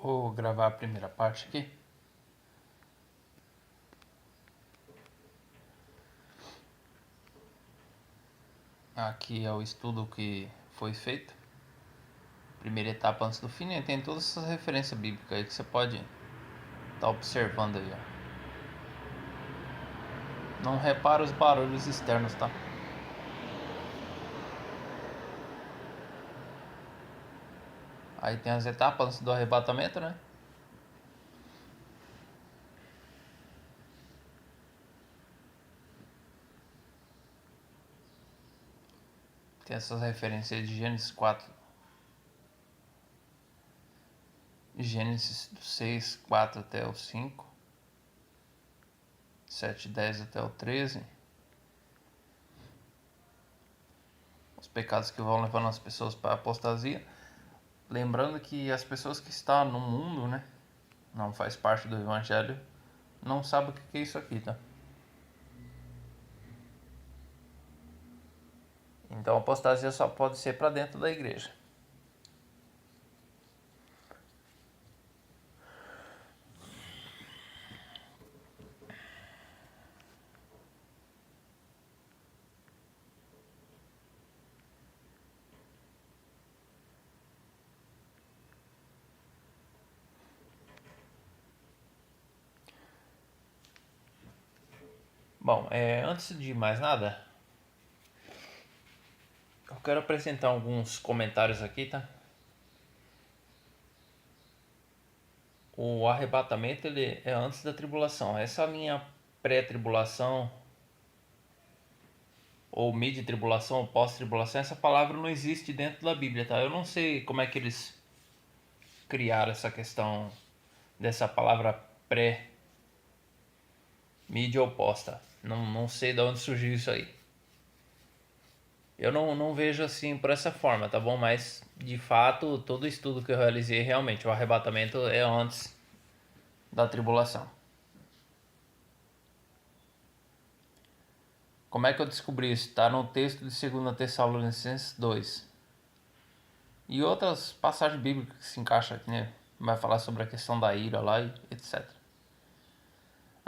Vou gravar a primeira parte aqui. Aqui é o estudo que foi feito. Primeira etapa antes do fim, né? Tem todas essas referências bíblicas aí que você pode estar observando aí, ó. Não repara os barulhos externos, tá? Aí tem as etapas antes do arrebatamento, né? Tem essas referências de Gênesis 4. Gênesis 6, 4 até o 5. 7, 10 até o 13. Os pecados que vão levando as pessoas para a apostasia. Lembrando que as pessoas que estão no mundo, né? Não faz parte do evangelho, não sabe o que é isso aqui, tá? Então a apostasia só pode ser para dentro da igreja. Bom, antes de mais nada, eu quero apresentar alguns comentários aqui, tá? O arrebatamento ele é antes da tribulação. Essa linha pré-tribulação ou mid-tribulação ou pós-tribulação, essa palavra não existe dentro da Bíblia, tá? Eu não sei como é que eles criaram essa questão dessa palavra pré, mid ou pós, tá? Não sei de onde surgiu isso aí. Eu não vejo assim por essa forma, tá bom? Mas, de fato, todo o estudo que eu realizei, realmente, o arrebatamento é antes da tribulação. Como é que eu descobri isso? Está no texto de 2 Tessalonicenses 2. E outras passagens bíblicas que se encaixam aqui, né? Vai falar sobre a questão da ira lá e etc.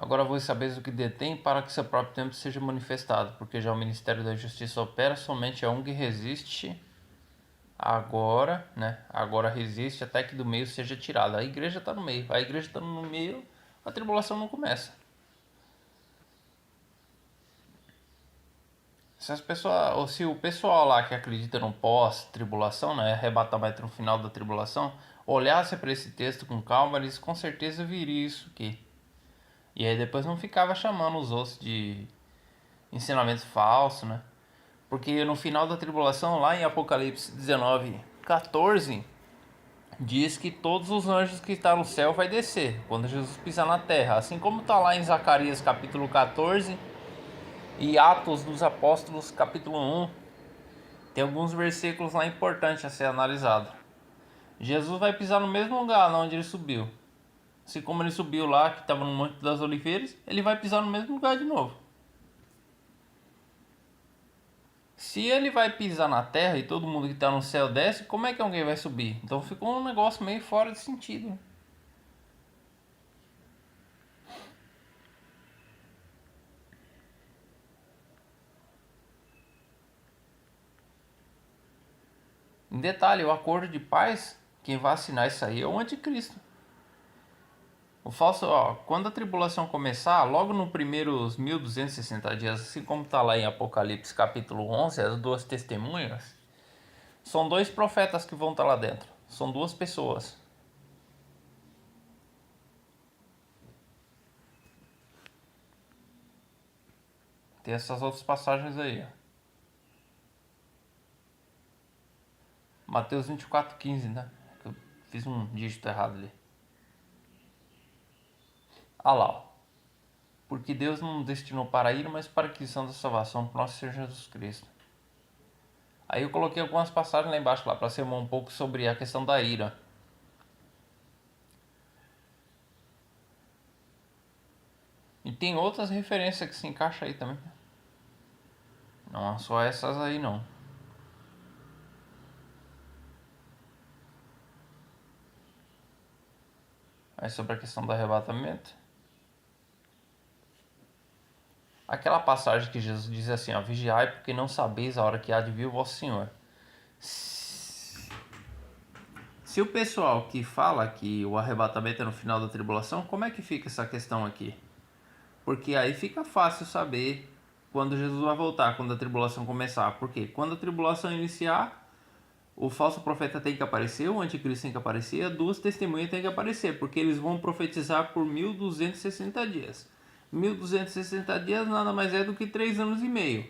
Agora vos sabeis o que detém para que seu próprio tempo seja manifestado, porque já o ministério da justiça opera somente a um que resiste agora, né? Agora resiste até que do meio seja tirado. A igreja está no meio. A igreja está no meio, a tribulação não começa. Se as pessoas, ou se o pessoal lá que acredita no pós-tribulação, né, arrebatamento no final da tribulação, olhasse para esse texto com calma, eles com certeza viriam isso aqui. E aí depois não ficava chamando os outros de ensinamento falso, né? Porque no final da tribulação, lá em Apocalipse 19, 14, diz que todos os anjos que estão no céu vai descer quando Jesus pisar na terra. Assim como está lá em Zacarias capítulo 14 e Atos dos Apóstolos capítulo 1. Tem alguns versículos lá importantes a ser analisado. Jesus vai pisar no mesmo lugar onde ele subiu. Assim como ele subiu lá, que estava no Monte das Oliveiras, ele vai pisar no mesmo lugar de novo. Se ele vai pisar na terra e todo mundo que está no céu desce, como é que alguém vai subir? Então ficou um negócio meio fora de sentido. Em detalhe, o acordo de paz, quem vai assinar isso aí é o anticristo. O falso, quando a tribulação começar, logo nos primeiros 1260 dias, assim como está lá em Apocalipse capítulo 11, as duas testemunhas, são dois profetas que vão estar lá dentro. São duas pessoas. Tem essas outras passagens aí. Mateus 24:15, né? Eu fiz um dígito errado ali. Ah lá, ó. Porque Deus não destinou para a ira, mas para a aquisição da salvação para nosso Senhor Jesus Cristo. Aí eu coloquei algumas passagens lá embaixo lá para ser um pouco sobre a questão da ira. E tem outras referências que se encaixam aí também. Não só essas aí não. Aí sobre a questão do arrebatamento. Aquela passagem que Jesus diz assim, ó, vigiai porque não sabeis a hora que há de vir o vosso Senhor. Se o pessoal que fala que o arrebatamento é no final da tribulação, como é que fica essa questão aqui? Porque aí fica fácil saber quando Jesus vai voltar, quando a tribulação começar. Por quê? Quando a tribulação iniciar, o falso profeta tem que aparecer, o anticristo tem que aparecer, duas testemunhas tem que aparecer, porque eles vão profetizar por 1260 dias. 1260 dias nada mais é do que 3 anos e meio.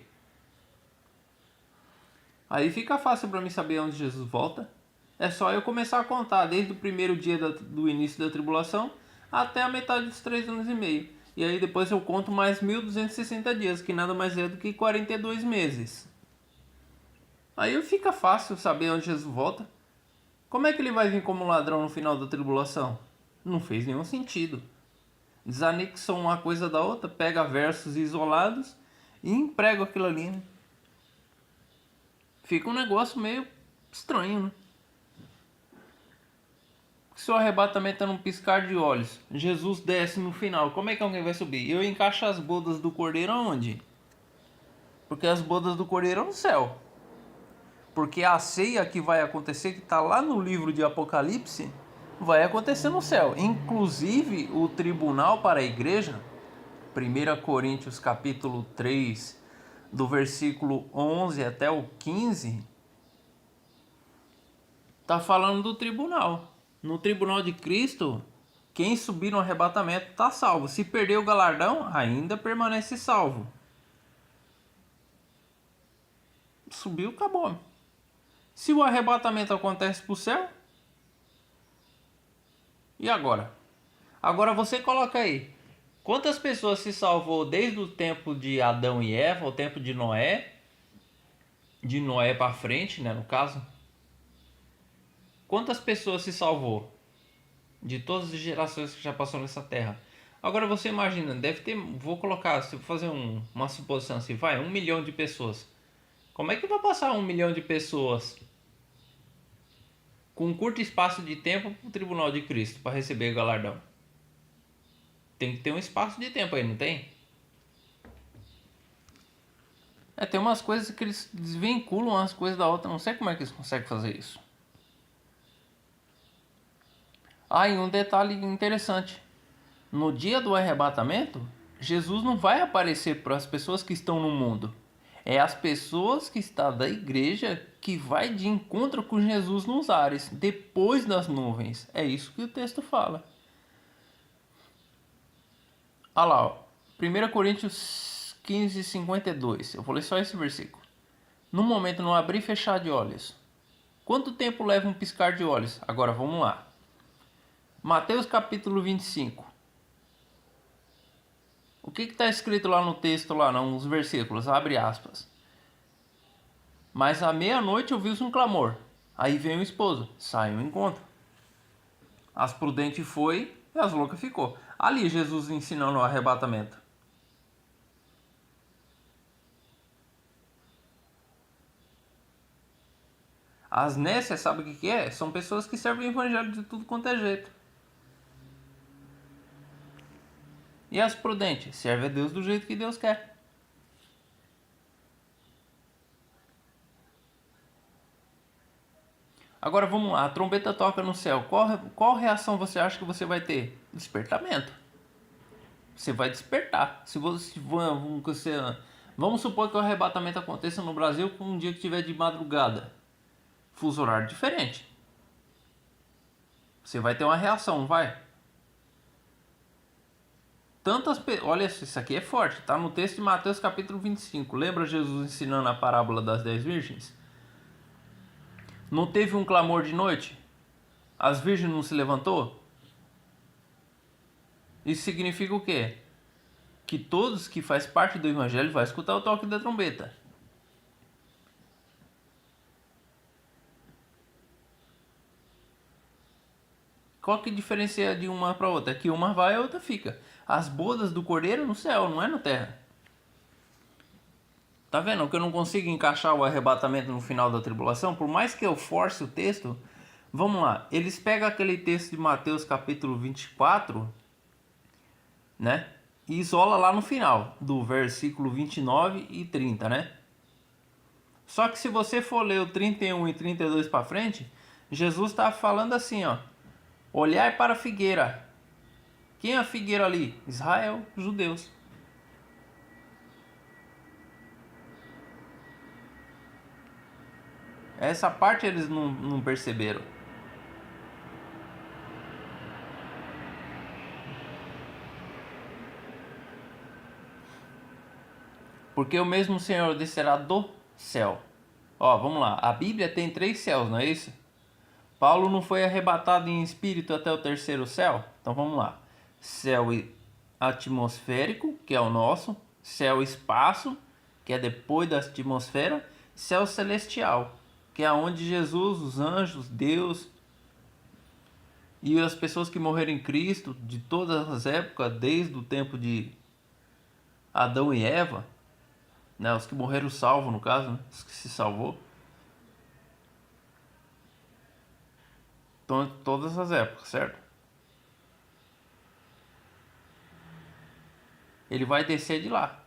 Aí fica fácil para mim saber onde Jesus volta. É só eu começar a contar desde o primeiro dia do início da tribulação até a metade dos 3 anos e meio. E aí depois eu conto mais 1260 dias, que nada mais é do que 42 meses. Aí fica fácil saber onde Jesus volta. Como é que ele vai vir como ladrão no final da tribulação? Não fez nenhum sentido. Desanexam uma coisa da outra, pega versos isolados e emprega aquilo ali, né? Fica um negócio meio estranho, né? Se o arrebatamento é num piscar de olhos, Jesus desce no final, como é que alguém vai subir? Eu encaixo as bodas do cordeiro aonde? Porque as bodas do cordeiro é no céu. Porque a ceia que vai acontecer, que está lá no livro de Apocalipse, vai acontecer no céu. Inclusive o tribunal para a igreja, 1 Coríntios capítulo 3, do versículo 11 até o 15, está falando do tribunal. No tribunal de Cristo, quem subir no arrebatamento está salvo. Se perder o galardão, ainda permanece salvo. Subiu, acabou. Se o arrebatamento acontece para o céu, e agora? Agora você coloca aí. Quantas pessoas se salvou desde o tempo de Adão e Eva, o tempo de Noé para frente, né, no caso? Quantas pessoas se salvou de todas as gerações que já passaram nessa terra? Agora você imagina, deve ter, vou colocar, se fazer uma suposição assim, vai, 1 milhão de pessoas. Como é que vai passar 1 milhão de pessoas com um curto espaço de tempo para o tribunal de Cristo para receber o galardão? Tem que ter um espaço de tempo aí, não tem? Tem umas coisas que eles desvinculam umas coisas da outra. Não sei como é que eles conseguem fazer isso. E um detalhe interessante. No dia do arrebatamento, Jesus não vai aparecer para as pessoas que estão no mundo. É as pessoas que estão da igreja que vai de encontro com Jesus nos ares, depois das nuvens. É isso que o texto fala. Olha lá, ó. 1 Coríntios 15, 52. Eu vou ler só esse versículo. No momento, no abrir e fechar de olhos. Quanto tempo leva um piscar de olhos? Agora vamos lá. Mateus capítulo 25. O que está escrito lá no texto, lá nos versículos? Abre aspas. Mas à meia-noite ouviu-se um clamor. Aí veio o esposo. Saiu ao encontro. As prudentes foi e as loucas ficou. Ali Jesus ensinando o arrebatamento. As nécias, sabe o que é? São pessoas que servem o evangelho de tudo quanto é jeito. E as prudentes? Serve a Deus do jeito que Deus quer. Agora vamos lá, a trombeta toca no céu. Qual reação você acha que você vai ter? Despertamento. Você vai despertar. Se você, vamos supor que o arrebatamento aconteça no Brasil com um dia que tiver de madrugada. Fuso horário diferente. Você vai ter uma reação, não vai? Olha, isso aqui é forte. Está no texto de Mateus capítulo 25. Lembra Jesus ensinando a parábola das 10 virgens? Não teve um clamor de noite? As virgens não se levantou? Isso significa o quê? Que todos que faz parte do evangelho vai escutar o toque da trombeta. Qual que diferencia de uma para outra? É que uma vai e a outra fica. As bodas do cordeiro no céu, não é na terra. Tá vendo que eu não consigo encaixar o arrebatamento no final da tribulação? Por mais que eu force o texto, Vamos lá. Eles pegam aquele texto de Mateus capítulo 24, né? E isola lá no final, do versículo 29 e 30, né? Só que se você for ler o 31 e 32 para frente, Jesus está falando assim, ó. Olhai para a figueira. Quem é a figueira ali? Israel, judeus. Essa parte eles não perceberam. Porque o mesmo Senhor descerá do céu. Ó, vamos lá. A Bíblia tem 3 céus, não é isso? Paulo não foi arrebatado em espírito até o terceiro céu? Então vamos lá. Céu atmosférico, que é o nosso. Céu espaço, que é depois da atmosfera. Céu celestial, que é onde Jesus, os anjos, Deus e as pessoas que morreram em Cristo de todas as épocas, desde o tempo de Adão e Eva, né, os que morreram salvos no caso, né, os que se salvou. Então, todas as épocas, certo? Ele vai descer de lá.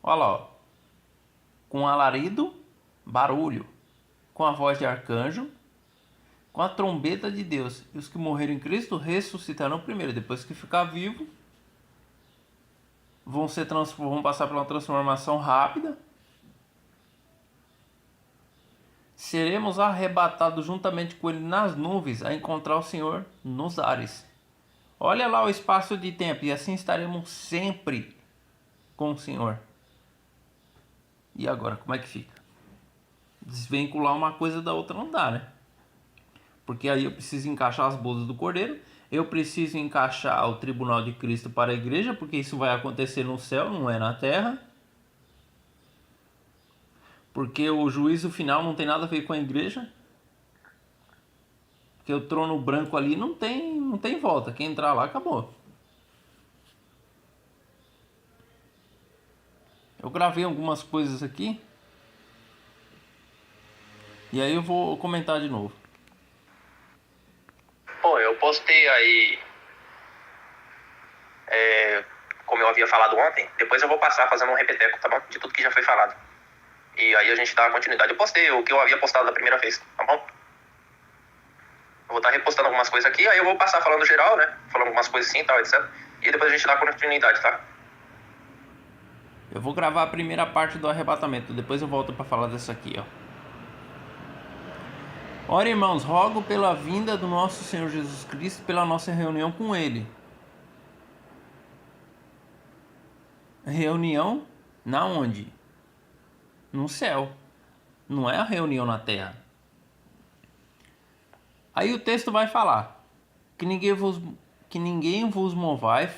Olha lá, ó. Com alarido, barulho, com a voz de arcanjo, com a trombeta de Deus. E os que morreram em Cristo ressuscitarão primeiro. Depois que ficar vivo, vão passar por uma transformação rápida. Seremos arrebatados juntamente com ele nas nuvens a encontrar o Senhor nos ares. Olha lá o espaço de tempo, e assim estaremos sempre com o Senhor. E agora, como é que fica? Desvincular uma coisa da outra não dá, né? Porque aí eu preciso encaixar as bodas do Cordeiro, eu preciso encaixar o tribunal de Cristo para a igreja, porque isso vai acontecer no céu, não é na terra. Porque o juízo final não tem nada a ver com a igreja. Porque o trono branco ali não tem volta. Quem entrar lá, acabou. Eu gravei algumas coisas aqui. E aí eu vou comentar de novo. Bom, eu postei aí, como eu havia falado ontem. Depois eu vou passar fazendo um repeteco, tá bom? De tudo que já foi falado. E aí a gente dá continuidade. Eu postei o que eu havia postado da primeira vez, tá bom? Eu vou estar repostando algumas coisas aqui, aí eu vou passar falando geral, né? Falando algumas coisas assim e tal, etc. E depois a gente dá continuidade, tá? Eu vou gravar a primeira parte do arrebatamento, depois eu volto para falar dessa aqui, ó. Ora, irmãos, rogo pela vinda do nosso Senhor Jesus Cristo, pela nossa reunião com Ele. Reunião na onde? No céu. Não é a reunião na terra. Aí o texto vai falar que ninguém vos movai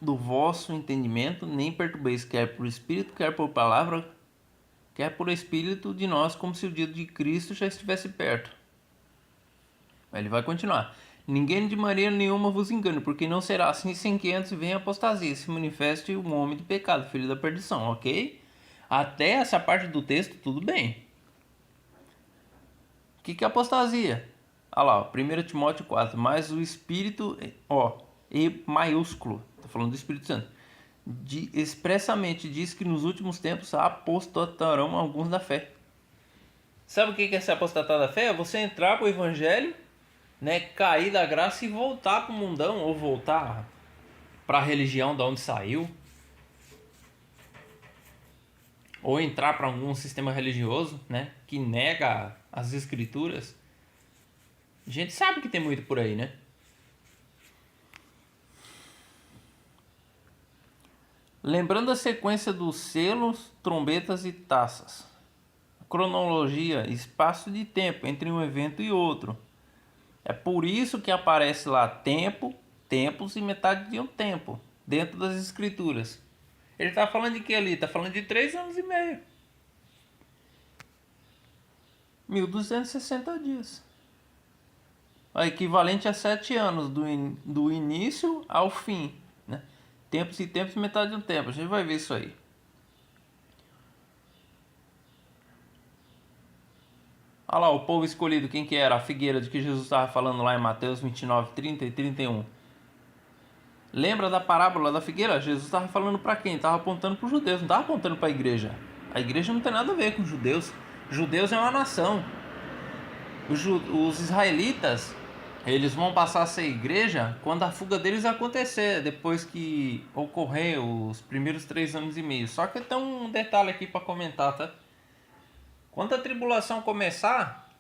do vosso entendimento, nem perturbeis, quer por espírito, quer por palavra, quer por espírito de nós, como se o dia de Cristo já estivesse perto. Aí ele vai continuar. Ninguém de maneira nenhuma vos engane, porque não será assim sem que antes venha a apostasia, se manifeste um homem do pecado, filho da perdição, ok? Até essa parte do texto, tudo bem. O que é apostasia? Olha lá, ó, 1 Timóteo 4, mas o Espírito, ó, E maiúsculo, tá falando do Espírito Santo, expressamente diz que nos últimos tempos apostatarão alguns da fé. Sabe o que é ser apostatar da fé? É você entrar pro evangelho, né, cair da graça e voltar pro mundão, ou voltar pra religião da onde saiu, ou entrar para algum sistema religioso, né, que nega as escrituras. A gente sabe que tem muito por aí, né? Lembrando a sequência dos selos, trombetas e taças. Cronologia, espaço de tempo entre um evento e outro. É por isso que aparece lá tempo, tempos e metade de um tempo dentro das escrituras. Ele está falando de que ali? Está falando de 3 anos e meio. 1260 dias. O equivalente a 7 anos do início ao fim, né? Tempos e tempos, metade de um tempo. A gente vai ver isso aí. Olha lá, o povo escolhido, quem que era? A figueira de que Jesus estava falando lá em Mateus 29, 30 e 31. Lembra da parábola da figueira? Jesus estava falando para quem? Estava apontando para os judeus, não estava apontando para a igreja. A igreja não tem nada a ver com os judeus. Judeus é uma nação. Os israelitas, eles vão passar a ser igreja quando a fuga deles acontecer, depois que ocorrer os primeiros 3 anos e meio. Só que tem um detalhe aqui para comentar, tá? Quando a tribulação começar,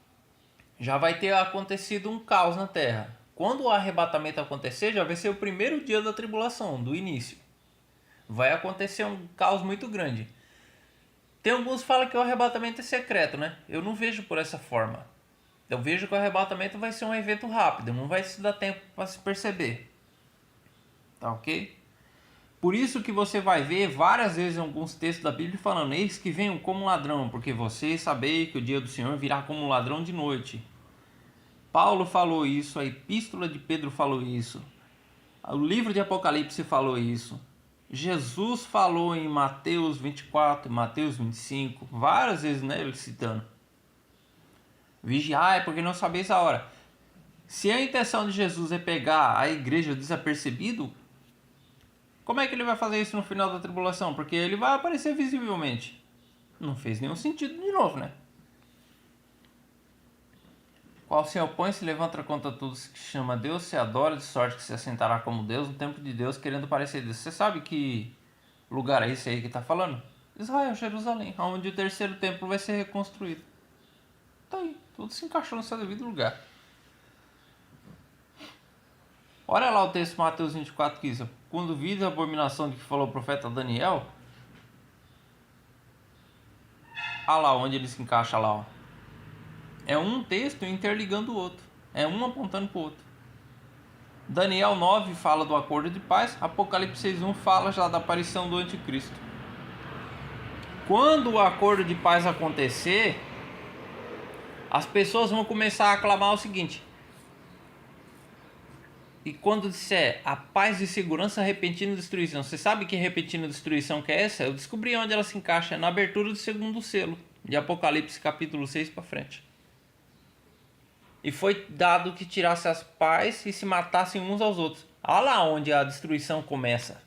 já vai ter acontecido um caos na terra. Quando o arrebatamento acontecer, já vai ser o primeiro dia da tribulação, do início. Vai acontecer um caos muito grande. Tem alguns que falam que o arrebatamento é secreto, né? Eu não vejo por essa forma. Eu vejo que o arrebatamento vai ser um evento rápido, não vai se dar tempo para se perceber. Tá ok? Por isso que você vai ver várias vezes em alguns textos da Bíblia falando: eis que venho como ladrão, porque vocês sabem que o dia do Senhor virá como um ladrão de noite. Paulo falou isso, a epístola de Pedro falou isso, o livro de Apocalipse falou isso, Jesus falou em Mateus 24, Mateus 25, várias vezes, né, ele citando. Vigiai, porque não sabeis a hora. Se a intenção de Jesus é pegar a igreja desapercebido, como é que ele vai fazer isso no final da tribulação? Porque ele vai aparecer visivelmente. Não fez nenhum sentido de novo, né? Qual se opõe, se levanta contra tudo que chama Deus, se adora, de sorte que se assentará como Deus, no templo de Deus, querendo parecer Deus. Você sabe que lugar é esse aí que está falando? Israel, Jerusalém, onde o terceiro templo vai ser reconstruído. Tá aí, tudo se encaixou no seu devido lugar. Olha lá o texto Mateus 24, que diz: quando vide a abominação de que falou o profeta Daniel, olha lá onde ele se encaixa lá, ó. É um texto interligando o outro, é um apontando para o outro. Daniel 9 fala do acordo de paz, Apocalipse 6:1 fala já da aparição do anticristo. Quando o acordo de paz acontecer, as pessoas vão começar a aclamar o seguinte: e quando disser a paz e segurança, repentina destruição. Você sabe que repentina destruição que é essa? Eu descobri onde ela se encaixa, na abertura do segundo selo, de Apocalipse capítulo 6 para frente. E foi dado que tirasse as paz e se matassem uns aos outros. Olha lá onde a destruição começa.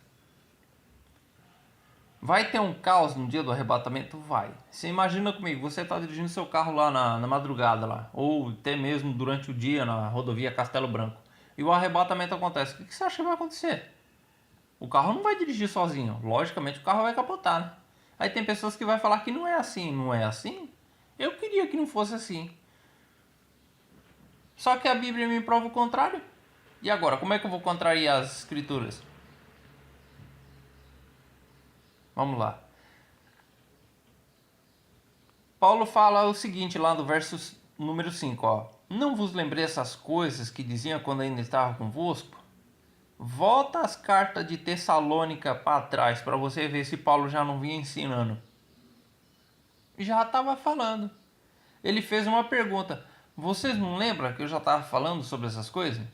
Vai ter um caos no dia do arrebatamento? Vai. Você imagina comigo, você está dirigindo seu carro lá na madrugada, lá, ou até mesmo durante o dia na rodovia Castelo Branco, e o arrebatamento acontece. O que você acha que vai acontecer? O carro não vai dirigir sozinho. Logicamente o carro vai capotar, né? Aí tem pessoas que vão falar que não é assim. Não é assim? Eu queria que não fosse assim. Só que a Bíblia me prova o contrário. E agora, como é que eu vou contrariar as escrituras? Vamos lá. Paulo fala o seguinte lá no verso número 5, ó: não vos lembrei essas coisas que diziam quando ainda estava convosco? Volta as cartas de Tessalônica para trás, para você ver se Paulo já não vinha ensinando. Já estava falando. Ele fez uma pergunta: vocês não lembram que eu já estava falando sobre essas coisas?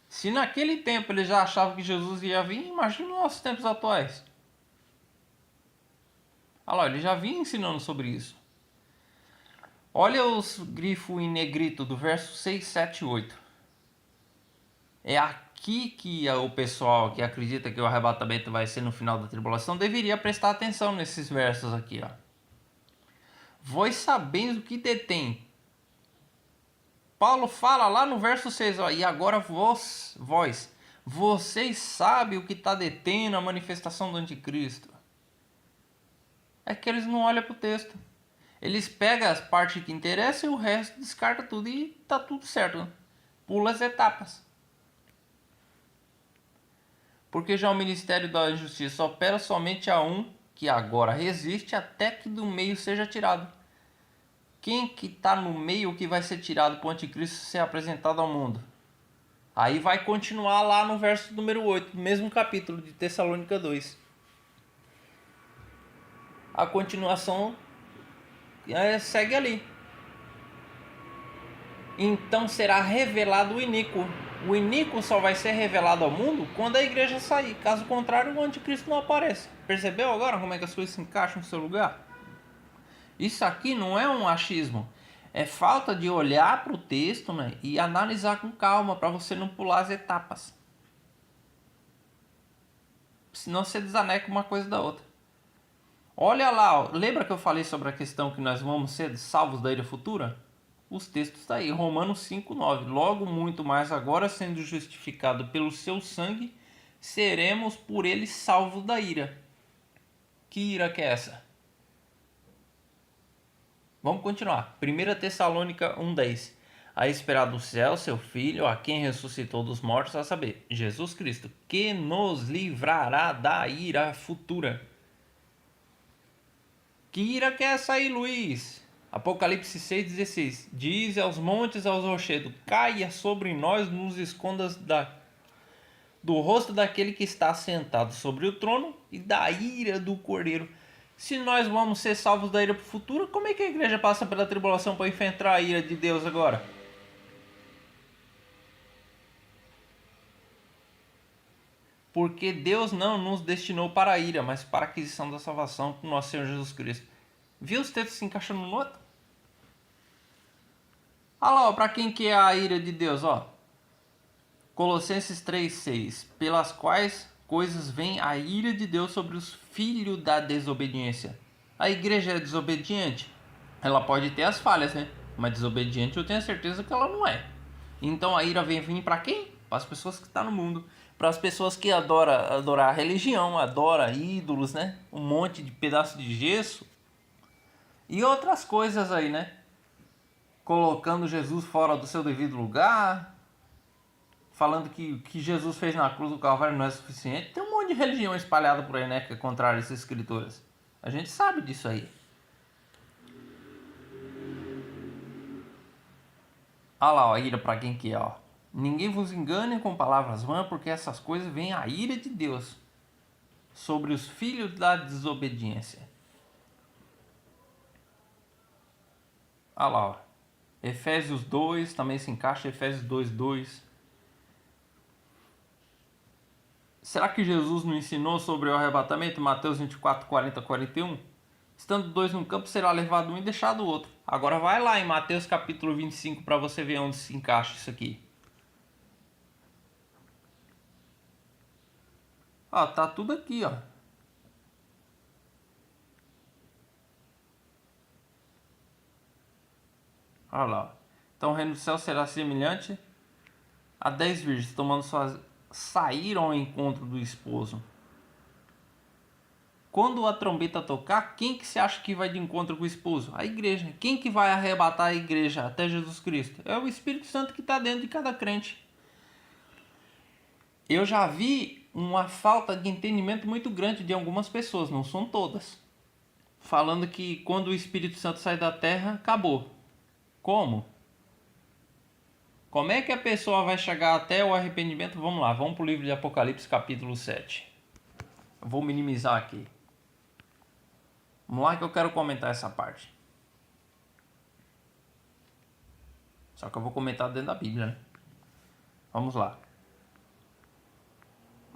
Se naquele tempo ele já achava que Jesus ia vir, imagina os nossos tempos atuais. Olha lá, ele já vinha ensinando sobre isso. Olha os grifos em negrito do verso 6, 7 e 8. É aqui que o pessoal que acredita que o arrebatamento vai ser no final da tribulação deveria prestar atenção nesses versos aqui, ó. Vós sabeis o que detém. Paulo fala lá no verso 6, ó: e agora vocês sabem o que está detendo a manifestação do anticristo. É que eles não olham para o texto. Eles pegam as partes que interessam e o resto descarta tudo e tá tudo certo, né? Pula as etapas. Porque já o ministério da justiça opera somente a um que agora resiste até que do meio seja tirado. Quem que está no meio que vai ser tirado para o anticristo ser apresentado ao mundo? Aí vai continuar lá no verso número 8, do mesmo capítulo de Tessalônica 2. A continuação segue ali. Então será revelado o iníquo. O iníquo só vai ser revelado ao mundo quando a igreja sair. Caso contrário, o anticristo não aparece. Percebeu agora como é que as coisas se encaixam no seu lugar? Isso aqui não é um achismo. É falta de olhar para o texto, né, e analisar com calma para você não pular as etapas. Senão você desaneca uma coisa da outra. Olha lá, ó. Lembra que eu falei sobre a questão que nós vamos ser salvos da ira futura? Os textos estão aí, Romanos 5:9. Logo, muito mais agora, sendo justificado pelo seu sangue, seremos por ele salvos da ira. Que ira que é essa? Vamos continuar. 1 Tessalônica 1:10. A esperar do céu, seu Filho, a quem ressuscitou dos mortos, a saber, Jesus Cristo, que nos livrará da ira futura. Que ira que é essa aí, Luiz? Apocalipse 6,16. Diz aos montes, aos rochedos, caia sobre nós, nos escondas do rosto daquele que está sentado sobre o trono e da ira do Cordeiro. Se nós vamos ser salvos da ira futura, como é que a igreja passa pela tribulação para enfrentar a ira de Deus agora? Porque Deus não nos destinou para a ira, mas para a aquisição da salvação por nosso Senhor Jesus Cristo. Viu os textos se encaixando no outro? Olha lá, para quem que é a ira de Deus, ó. Colossenses 3,6. Pelas quais coisas vem a ira de Deus sobre os filhos da desobediência. A igreja é desobediente? Ela pode ter as falhas, né? Mas desobediente eu tenho certeza que ela não é. Então a ira vem vir para quem? Para as pessoas que estão no mundo. Para as pessoas que adoram a religião, adoram ídolos, né? Um monte de pedaço de gesso. E outras coisas aí, né? Colocando Jesus fora do seu devido lugar. Falando que o que Jesus fez na cruz do Calvário não é suficiente. Tem um monte de religião espalhada por aí, né? Que é contrária a essas escrituras. A gente sabe disso aí. Olha lá, ó, a ira para quem que é, ó. Ninguém vos engane com palavras vãs, porque essas coisas vêm a ira de Deus sobre os filhos da desobediência. Olha lá, ó. Efésios 2 também se encaixa, Efésios 2:2. Será que Jesus não ensinou sobre o arrebatamento? Mateus 24:40-41. Estando dois num campo, será levado um e deixado o outro. Agora vai lá em Mateus capítulo 25 para você ver onde se encaixa isso aqui. Ó, tá tudo aqui, ó. Olha lá. Então o reino do céu será semelhante a 10 virgens tomando suas... saíram ao encontro do esposo. Quando a trombeta tocar, quem que se acha que vai de encontro com o esposo? A igreja. Quem que vai arrebatar a igreja até Jesus Cristo? É o Espírito Santo que está dentro de cada crente. Eu já vi uma falta de entendimento muito grande de algumas pessoas, não são todas, falando que quando o Espírito Santo sai da terra, acabou. Como? Como é que a pessoa vai chegar até o arrependimento? Vamos lá, vamos para o livro de Apocalipse capítulo 7. Eu vou minimizar aqui. Vamos lá que eu quero comentar essa parte. Só que eu vou comentar dentro da Bíblia, né? Vamos lá.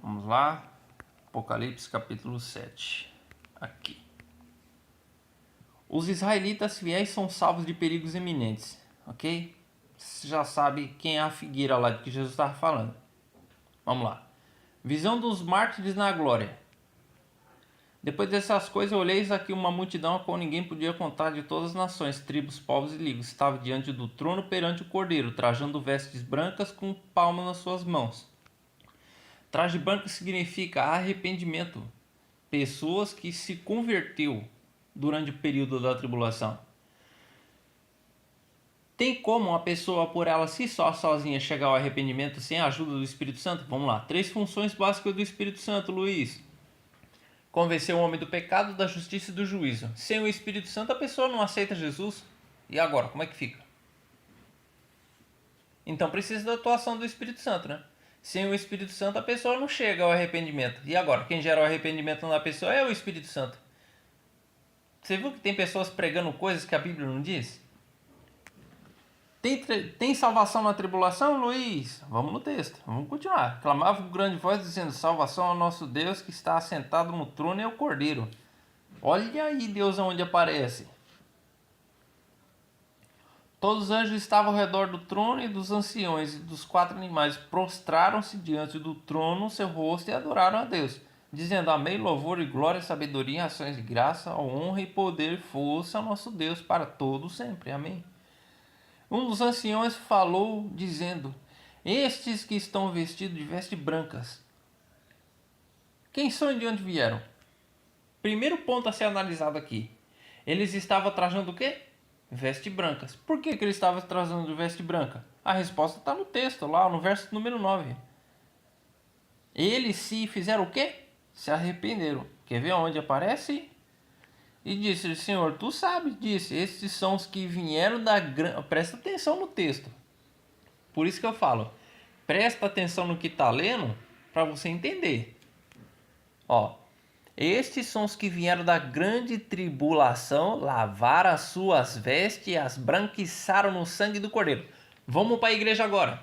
Vamos lá. Apocalipse capítulo 7. Aqui. Os israelitas fiéis são salvos de perigos iminentes. Ok? Você já sabe quem é a figueira lá de que Jesus estava falando. Vamos lá. Visão dos mártires na glória. Depois dessas coisas, olheis aqui uma multidão a qual ninguém podia contar, de todas as nações, tribos, povos e línguas. Estava diante do trono perante o Cordeiro, trajando vestes brancas com palmas nas suas mãos. Traje branco significa arrependimento. Pessoas que se converteu durante o período da tribulação. Tem como uma pessoa, por ela si só, sozinha, chegar ao arrependimento sem a ajuda do Espírito Santo? Vamos lá. 3 funções básicas do Espírito Santo, Luiz. Convencer o homem do pecado, da justiça e do juízo. Sem o Espírito Santo, a pessoa não aceita Jesus. E agora, como é que fica? Então precisa da atuação do Espírito Santo, né? Sem o Espírito Santo, a pessoa não chega ao arrependimento. E agora, quem gera o arrependimento na pessoa é o Espírito Santo. Você viu que tem pessoas pregando coisas que a Bíblia não diz? Tem salvação na tribulação, Luiz? Vamos no texto, vamos continuar. Clamava com grande voz, dizendo: salvação ao nosso Deus que está assentado no trono e ao Cordeiro. Olha aí Deus onde aparece. Todos os anjos estavam ao redor do trono e dos anciões e dos 4 animais prostraram-se diante do trono, seu rosto, e adoraram a Deus, dizendo: Amém, louvor e glória, sabedoria, ações de graça, honra e poder, força ao nosso Deus para todo sempre. Amém. Um dos anciões falou, dizendo: Estes que estão vestidos de vestes brancas, quem são e de onde vieram? Primeiro ponto a ser analisado aqui. Eles estavam trajando o quê? Vestes brancas. Por que eles estavam trazendo veste branca? A resposta está no texto, lá no verso número 9. Eles se fizeram o quê? Se arrependeram. Quer ver onde aparece? E disse: Senhor, tu sabes, disse, estes são os que vieram da grande... Presta atenção no texto. Por isso que eu falo, presta atenção no que está lendo para você entender. Ó, estes são os que vieram da grande tribulação, lavaram as suas vestes e as branquiçaram no sangue do Cordeiro. Vamos para a igreja agora.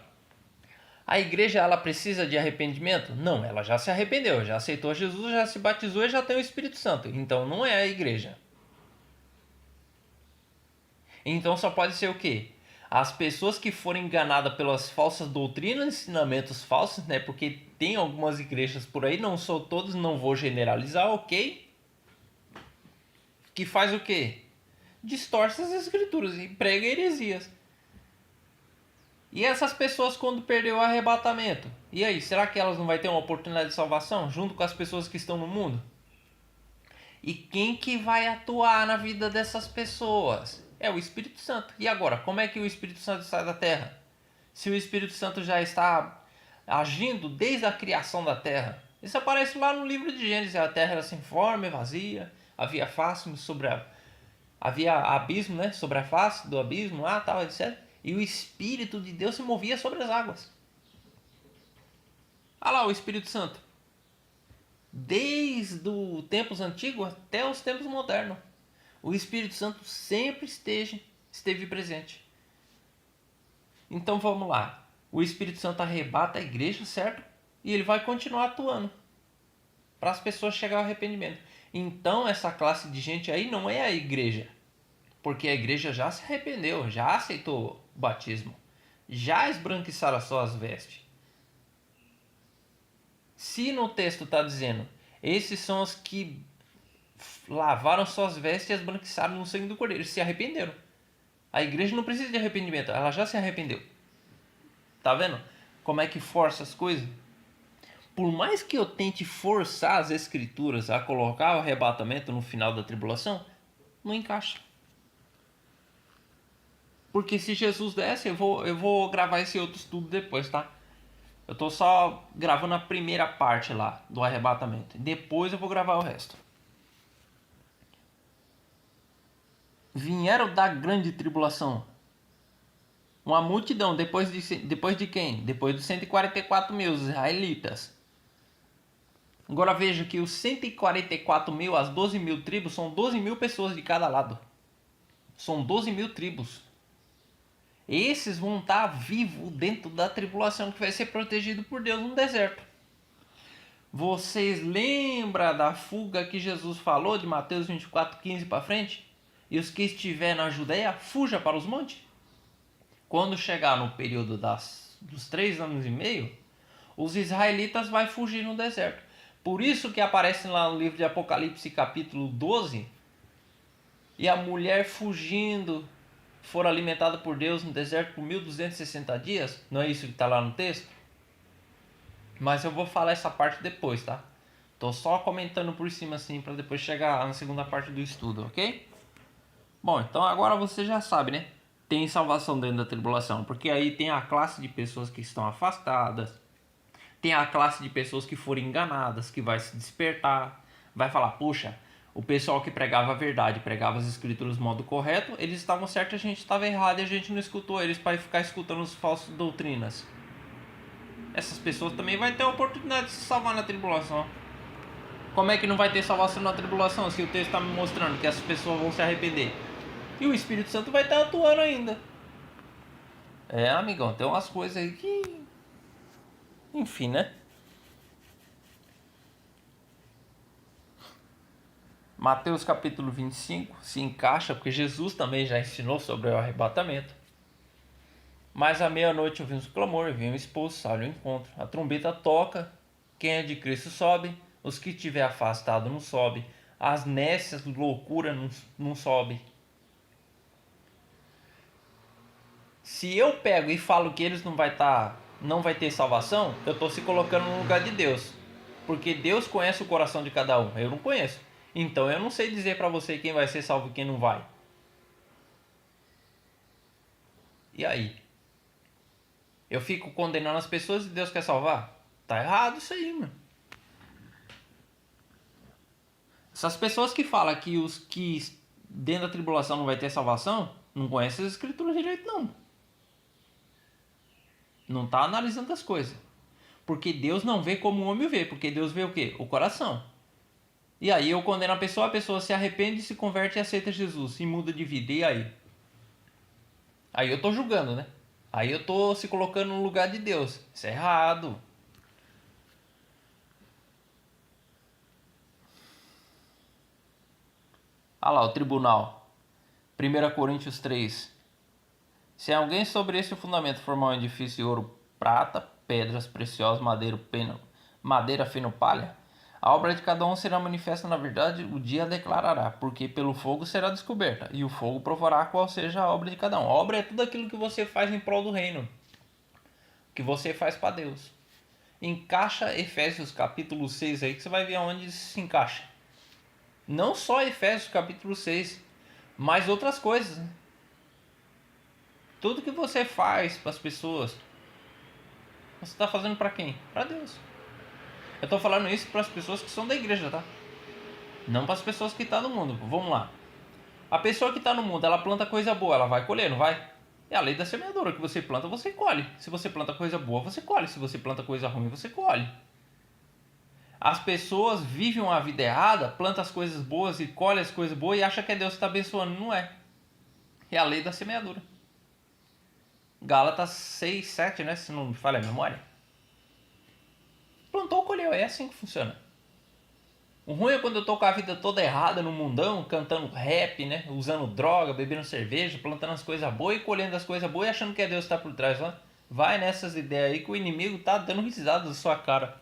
A igreja, ela precisa de arrependimento? Não, ela já se arrependeu, já aceitou Jesus, já se batizou e já tem o Espírito Santo. Então não é a igreja. Então só pode ser o quê? As pessoas que forem enganadas pelas falsas doutrinas, ensinamentos falsos, né? Porque tem algumas igrejas por aí, não são todas, não vou generalizar, ok? Que faz o quê? Distorce as escrituras e prega heresias. E essas pessoas, quando perder o arrebatamento, e aí, será que elas não vão ter uma oportunidade de salvação junto com as pessoas que estão no mundo? E quem que vai atuar na vida dessas pessoas? É o Espírito Santo. E agora, como é que o Espírito Santo sai da terra? Se o Espírito Santo já está agindo desde a criação da terra. Isso aparece lá no livro de Gênesis. A terra era sem forma e vazia. Havia face sobre havia abismo, né? Sobre a face do abismo lá, tal, etc. E o Espírito de Deus se movia sobre as águas. Olha lá o Espírito Santo. Desde os tempos antigos até os tempos modernos. O Espírito Santo sempre esteve presente. Então vamos lá. O Espírito Santo arrebata a igreja, certo? E ele vai continuar atuando para as pessoas chegarem ao arrependimento. Então essa classe de gente aí não é a igreja. Porque a igreja já se arrependeu, já aceitou o batismo. Já esbranquiçaram as suas vestes. Se no texto está dizendo, esses são os que lavaram suas vestes e esbranquiçaram no sangue do Cordeiro, eles se arrependeram. A igreja não precisa de arrependimento, ela já se arrependeu. Tá vendo como é que força as coisas? Por mais que eu tente forçar as escrituras a colocar o arrebatamento no final da tribulação, não encaixa. Porque se Jesus desce, eu vou gravar esse outro estudo depois, tá? Eu tô só gravando a primeira parte lá do arrebatamento. Depois eu vou gravar o resto. Vieram da grande tribulação. Uma multidão, depois de quem? Depois dos 144 mil israelitas. Agora veja que os 144 mil, as 12 mil tribos, são 12 mil pessoas de cada lado. São 12 mil tribos. Esses vão estar vivos dentro da tribulação que vai ser protegido por Deus no deserto. Vocês lembram da fuga que Jesus falou de Mateus 24:15 para frente? E os que estiverem na Judeia, fuja para os montes. Quando chegar no período dos 3 anos e meio, os israelitas vão fugir no deserto. Por isso que aparece lá no livro de Apocalipse capítulo 12, e a mulher fugindo, for alimentada por Deus no deserto por 1260 dias. Não é isso que está lá no texto? Mas eu vou falar essa parte depois, tá? Tô só comentando por cima assim, para depois chegar na segunda parte do estudo, ok? Bom, então agora você já sabe, né? Tem salvação dentro da tribulação, porque aí tem a classe de pessoas que estão afastadas, tem a classe de pessoas que foram enganadas, que vai se despertar, vai falar, puxa, o pessoal que pregava a verdade, pregava as escrituras do modo correto, eles estavam certos, a gente estava errado e a gente não escutou eles para ficar escutando as falsas doutrinas. Essas pessoas também vão ter a oportunidade de se salvar na tribulação. Como é que não vai ter salvação na tribulação se o texto está me mostrando que essas pessoas vão se arrepender? E o Espírito Santo vai estar atuando ainda. É, amigão, tem umas coisas aí que... Enfim, né? Mateus capítulo 25 se encaixa, porque Jesus também já ensinou sobre o arrebatamento. Mas à meia-noite ouvimos o clamor, vem o esposo, sai ao encontro. A trombeta toca, quem é de Cristo sobe, os que tiver afastado não sobe, as nécias, loucura não sobe. Se eu pego e falo que eles não vai ter salvação, eu estou se colocando no lugar de Deus. Porque Deus conhece o coração de cada um, eu não conheço. Então eu não sei dizer para você quem vai ser salvo e quem não vai. E aí? Eu fico condenando as pessoas e Deus quer salvar? Tá errado isso aí, mano. Essas pessoas que falam que os que dentro da tribulação não vai ter salvação, não conhecem as escrituras direito não. Não tá analisando as coisas. Porque Deus não vê como o homem vê, porque Deus vê o quê? O coração. E aí eu condeno a pessoa se arrepende, se converte e aceita Jesus, e muda de vida, e aí? Aí eu tô julgando, né? Aí eu tô se colocando no lugar de Deus. Isso é errado. Olha lá o tribunal. 1 Coríntios 3. Se alguém sobre esse fundamento formar um edifício de ouro, prata, pedras preciosas, madeira, feno, palha, a obra de cada um será manifesta na verdade, o dia a declarará, porque pelo fogo será descoberta, e o fogo provará qual seja a obra de cada um. A obra é tudo aquilo que você faz em prol do reino, que você faz para Deus. Encaixa Efésios capítulo 6 aí, que você vai ver aonde isso se encaixa. Não só Efésios capítulo 6, mas outras coisas, né? Tudo que você faz para as pessoas, você está fazendo para quem? Para Deus. Eu estou falando isso para as pessoas que são da igreja, tá? Não para as pessoas que estão no mundo. Vamos lá. A pessoa que está no mundo, ela planta coisa boa, ela vai colher, não vai? É a lei da semeadura, que você planta, você colhe. Se você planta coisa boa, você colhe. Se você planta coisa ruim, você colhe. As pessoas vivem uma vida errada, plantam as coisas boas e colhem as coisas boas e acham que é Deus que está abençoando. Não é. É a lei da semeadura. Gálatas 6, 7, né? Se não me falha a memória. Plantou, colheu. É assim que funciona. O ruim é quando eu tô com a vida toda errada no mundão, cantando rap, né? Usando droga, bebendo cerveja, plantando as coisas boas e colhendo as coisas boas e achando que é Deus que tá por trás, ó. Vai nessas ideias aí que o inimigo tá dando risada da sua cara.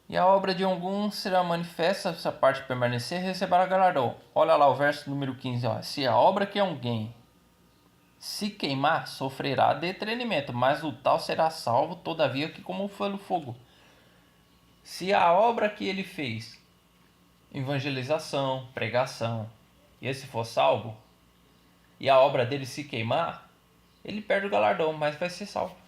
E a obra de algum será manifesta, se a parte permanecer, receberá galardão. Olha lá o verso número 15, ó. Se a obra que alguém se queimar, sofrerá detrimento, mas o tal será salvo, todavia, que como pelo fogo. Se a obra que ele fez, evangelização, pregação, e esse for salvo, e a obra dele se queimar, ele perde o galardão, mas vai ser salvo.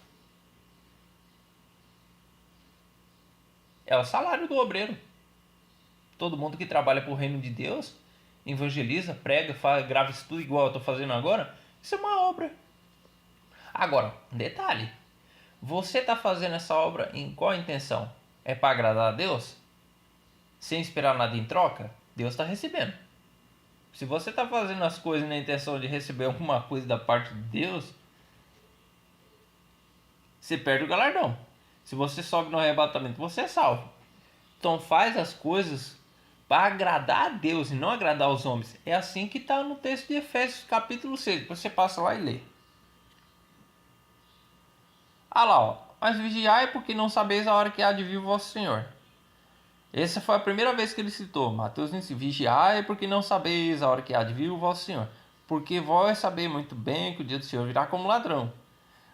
É o salário do obreiro. Todo mundo que trabalha para o reino de Deus, evangeliza, prega, grava isso tudo igual eu estou fazendo agora, isso é uma obra. Agora, um detalhe. Você está fazendo essa obra em qual intenção? É para agradar a Deus? Sem esperar nada em troca? Deus está recebendo. Se você está fazendo as coisas na intenção de receber alguma coisa da parte de Deus, você perde o galardão. Se você sobe no arrebatamento, você é salvo. Então faz as coisas para agradar a Deus e não agradar os homens. É assim que está no texto de Efésios capítulo 6. Depois você passa lá e lê. Ah lá, ó. Mas vigiai porque não sabeis a hora que há de vir o vosso Senhor. Essa foi a primeira vez que ele citou. Mateus disse, vigiai porque não sabeis a hora que há de vir o vosso Senhor. Porque vós sabeis muito bem que o dia do Senhor virá como ladrão.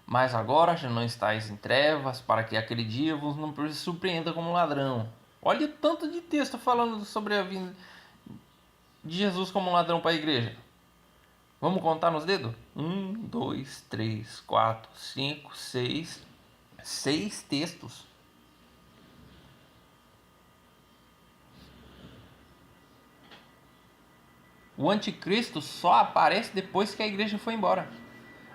Mas agora já não estáis em trevas, para que aquele dia vos não surpreenda como ladrão. Olha o tanto de texto falando sobre a vinda de Jesus como ladrão para a igreja. Vamos contar nos dedos? 1, 2, 3, 4, 5, 6. 6 textos. O anticristo só aparece depois que a igreja foi embora.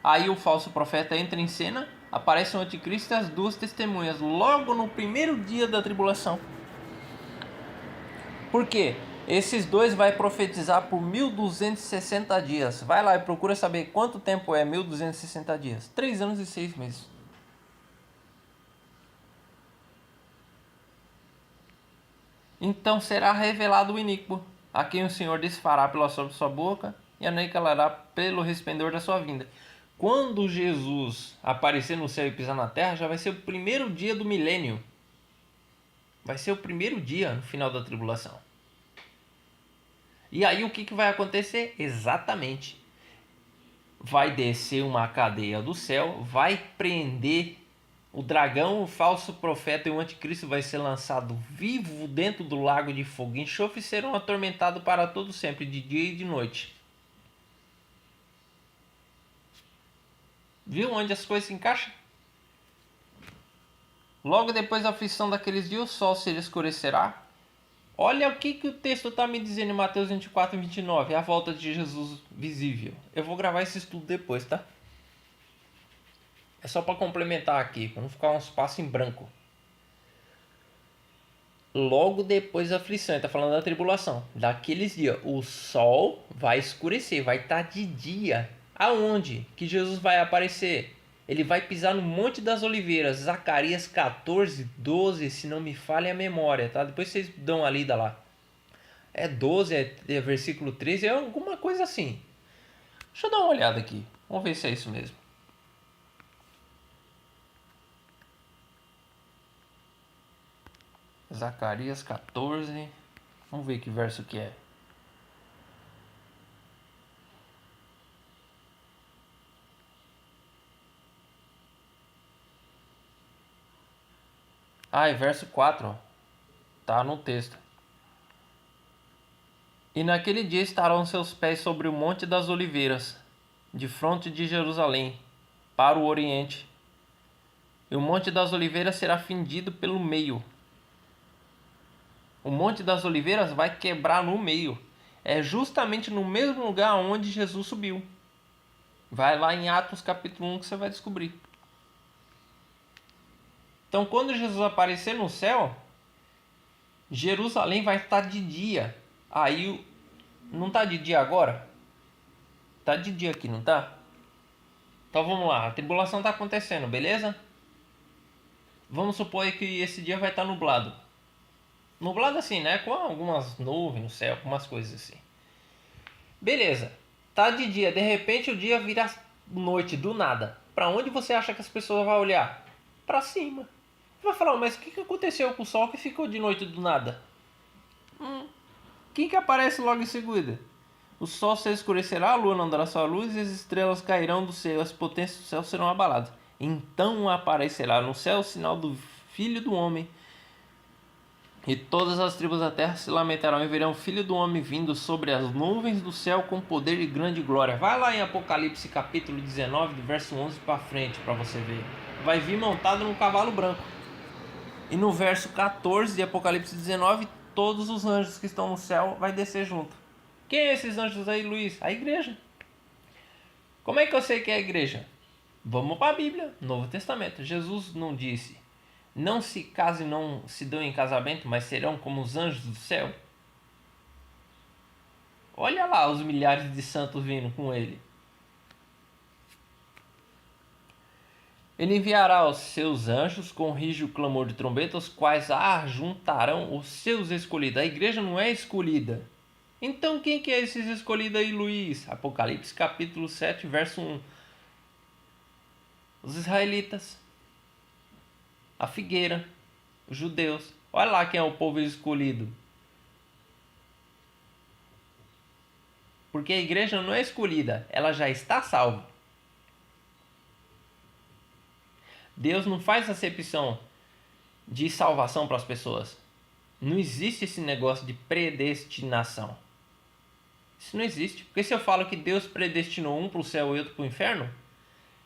Aí o falso profeta entra em cena, aparece o anticristo e as duas testemunhas, logo no primeiro dia da tribulação. Por quê? Esses dois vai profetizar por 1260 dias. Vai lá e procura saber quanto tempo é 1260 dias. 3 anos e 6 meses. Então será revelado o iníquo, a quem o Senhor desfará pela sua boca, e aniquilará pelo resplendor da sua vinda. Quando Jesus aparecer no céu e pisar na terra, já vai ser o primeiro dia do milênio. Vai ser o primeiro dia no final da tribulação. E aí o que vai acontecer? Exatamente. Vai descer uma cadeia do céu, vai prender o dragão, o falso profeta e o anticristo, vai ser lançado vivo dentro do lago de fogo e enxofre, e serão atormentados para todo sempre, de dia e de noite. Viu onde as coisas se encaixam? Logo depois da aflição daqueles dias, o sol se escurecerá. Olha o que o texto está me dizendo em Mateus 24 e 29, a volta de Jesus visível. Eu vou gravar esse estudo depois, tá? É só para complementar aqui, para não ficar um espaço em branco. Logo depois da aflição, ele está falando da tribulação. Daqueles dias, o sol vai escurecer, vai estar de dia. Aonde que Jesus vai aparecer? Ele vai pisar no Monte das Oliveiras, Zacarias 14, 12, se não me falha a memória, tá? Depois vocês dão uma lida lá. É 12, é versículo 13, é alguma coisa assim. Deixa eu dar uma olhada aqui, vamos ver se é isso mesmo. Zacarias 14, vamos ver que verso que é. Ah, é verso 4, ó. Tá no texto. E naquele dia estarão seus pés sobre o Monte das Oliveiras, de fronte de Jerusalém, para o oriente. E o Monte das Oliveiras será fendido pelo meio. O Monte das Oliveiras vai quebrar no meio. É justamente no mesmo lugar onde Jesus subiu. Vai lá em Atos capítulo 1 que você vai descobrir. Então quando Jesus aparecer no céu, Jerusalém vai estar de dia. Aí, não está de dia agora? Está de dia aqui, não está? Então vamos lá, a tribulação está acontecendo, beleza? Vamos supor que esse dia vai estar nublado. Nublado assim, né? Com algumas nuvens no céu, algumas coisas assim. Beleza, tá de dia, de repente o dia vira noite, do nada. Para onde você acha que as pessoas vão olhar? Para cima. Vai falar, mas o que aconteceu com o sol que ficou de noite do nada? Quem que aparece logo em seguida? O sol se escurecerá, a lua não dará sua luz, e as estrelas cairão do céu, as potências do céu serão abaladas. Então aparecerá no céu o sinal do Filho do Homem, e todas as tribos da terra se lamentarão e verão o Filho do Homem vindo sobre as nuvens do céu com poder e grande glória. Vai lá em Apocalipse capítulo 19, do verso 11 para frente, para você ver. Vai vir montado num cavalo branco. E no verso 14 de Apocalipse 19, todos os anjos que estão no céu vai descer junto. Quem é esses anjos aí, Luiz? A igreja. Como é que eu sei que é a igreja? Vamos para a Bíblia, Novo Testamento. Jesus não disse: não se casem, não se dão em casamento, mas serão como os anjos do céu? Olha lá os milhares de santos vindo com ele. Ele enviará os seus anjos com rígido clamor de trombeta, os quais ajuntarão os seus escolhidos. A igreja não é escolhida. Então quem que é esses escolhidos aí, Luiz? Apocalipse capítulo 7, verso 1. Os israelitas, a figueira, os judeus. Olha lá quem é o povo escolhido. Porque a igreja não é escolhida, ela já está salva. Deus não faz acepção de salvação para as pessoas. Não existe esse negócio de predestinação. Isso não existe. Porque se eu falo que Deus predestinou um para o céu e outro para o inferno,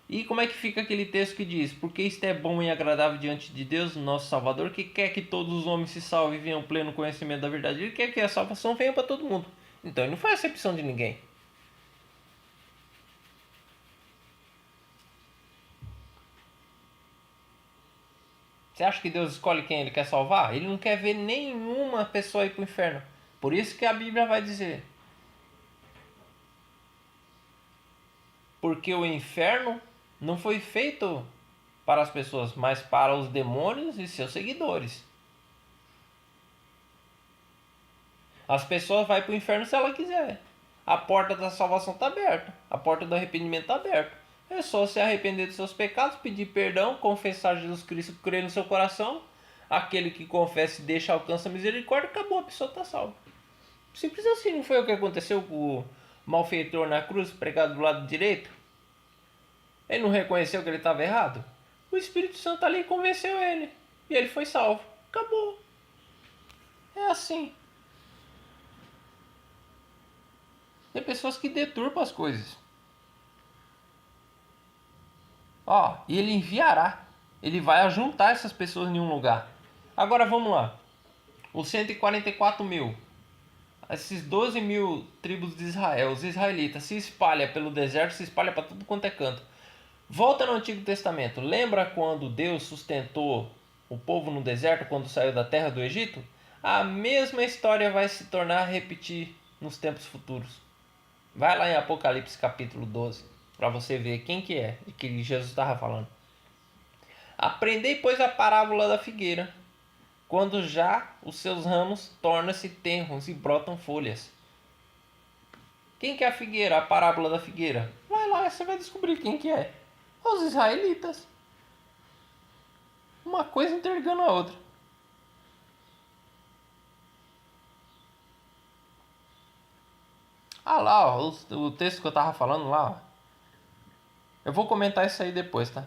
e como é que fica aquele texto que diz: porque isto é bom e agradável diante de Deus, nosso Salvador, que quer que todos os homens se salvem e venham ao pleno conhecimento da verdade. Ele quer que a salvação venha para todo mundo. Então ele não faz acepção de ninguém. Você acha que Deus escolhe quem ele quer salvar? Ele não quer ver nenhuma pessoa ir para o inferno. Por isso que a Bíblia vai dizer: porque o inferno não foi feito para as pessoas, mas para os demônios e seus seguidores. As pessoas vão para o inferno se ela quiser. A porta da salvação está aberta. A porta do arrependimento está aberta. É só se arrepender dos seus pecados, pedir perdão, confessar Jesus Cristo, crer no seu coração. Aquele que confessa e deixa alcança a misericórdia, acabou, a pessoa está salva. Simples assim, não foi o que aconteceu com o malfeitor na cruz, pregado do lado direito? Ele não reconheceu que ele estava errado? O Espírito Santo ali convenceu ele. E ele foi salvo. Acabou. É assim. Tem pessoas que deturpam as coisas. E ele enviará. Ele vai ajuntar essas pessoas em um lugar. Agora vamos lá. Os 144 mil. Esses 12 mil tribos de Israel, os israelitas, se espalham pelo deserto, se espalham para tudo quanto é canto. Volta no Antigo Testamento. Lembra quando Deus sustentou o povo no deserto quando saiu da terra do Egito? A mesma história vai se tornar a repetir nos tempos futuros. Vai lá em Apocalipse capítulo 12 para você ver quem que é de que Jesus estava falando. Aprendei, pois, a parábola da figueira, quando já os seus ramos tornam-se tenros e brotam folhas. Quem que é a figueira? A parábola da figueira. Vai lá, você vai descobrir quem que é. Os israelitas. Uma coisa interligando a outra. Lá, ó, o texto que eu tava falando lá, ó. Eu vou comentar isso aí depois, tá?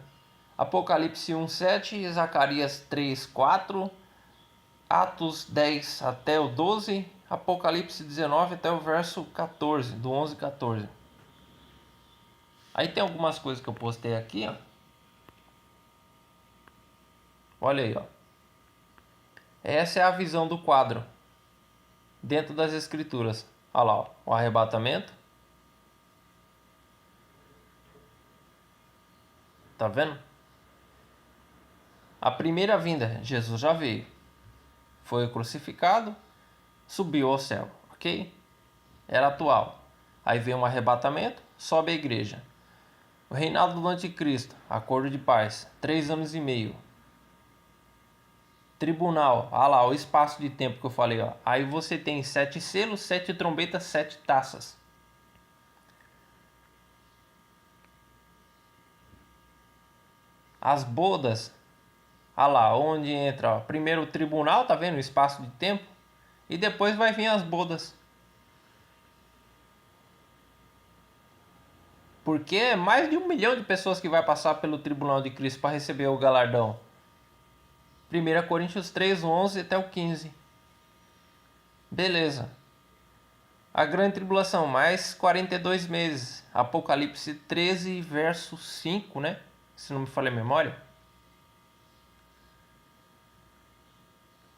Apocalipse 1:7, Zacarias 3:4, Atos 10 até o 12, Apocalipse 19 até o verso 14, do 11 e 14. Aí tem algumas coisas que eu postei aqui, ó. Olha aí, ó. Essa é a visão do quadro dentro das escrituras. Olha lá, ó, o arrebatamento. Tá vendo? A primeira vinda, Jesus já veio. Foi crucificado, subiu ao céu, ok? Era atual. Aí vem um arrebatamento, sobe a igreja. O reinado do anticristo, acordo de paz, 3 anos e meio. Tribunal, lá, o espaço de tempo que eu falei, ó. Aí você tem 7 selos, 7 trombetas, 7 taças. As bodas, lá, onde entra, ó, primeiro o tribunal, tá vendo? O espaço de tempo. E depois vai vir as bodas. Porque é mais de 1 milhão de pessoas que vai passar pelo tribunal de Cristo para receber o galardão. 1 Coríntios 3, 11 até o 15. Beleza. A grande tribulação, mais 42 meses. Apocalipse 13, verso 5, né? Se não me falha a memória.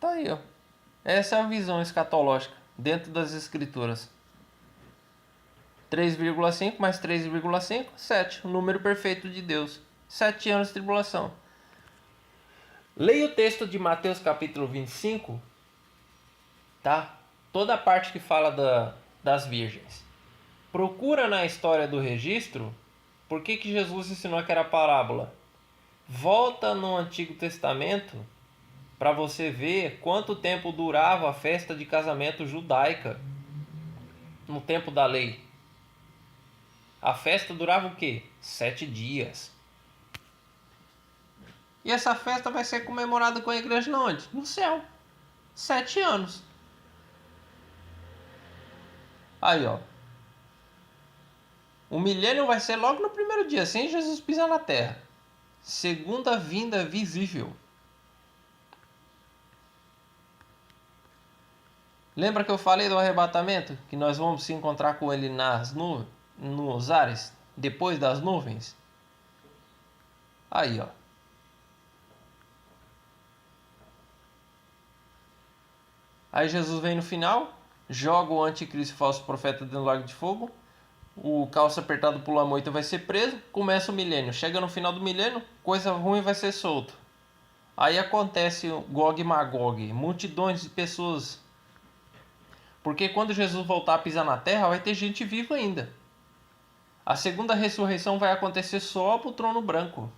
Tá aí, ó. Essa é a visão escatológica dentro das escrituras. 3,5 mais 3,5, 7. O número perfeito de Deus. 7 anos de tribulação. Leia o texto de Mateus capítulo 25, tá? Toda a parte que fala das virgens. Procura na história do registro por que Jesus ensinou que era parábola. Volta no Antigo Testamento para você ver quanto tempo durava a festa de casamento judaica no tempo da lei. A festa durava o quê? 7 dias. E essa festa vai ser comemorada com a igreja onde? No céu. 7 anos. Aí, ó. O milênio vai ser logo no primeiro dia, sem Jesus pisar na terra. Segunda vinda visível. Lembra que eu falei do arrebatamento? Que nós vamos se encontrar com ele nos ares, depois das nuvens? Aí, ó. Aí Jesus vem no final, joga o anticristo falso profeta dentro do lago de fogo. O calço apertado pula moita vai ser preso. Começa o milênio. Chega no final do milênio, coisa ruim vai ser solto. Aí acontece o Gog e Magog. Multidões de pessoas. Porque quando Jesus voltar a pisar na terra, vai ter gente viva ainda. A segunda ressurreição vai acontecer só para o trono branco.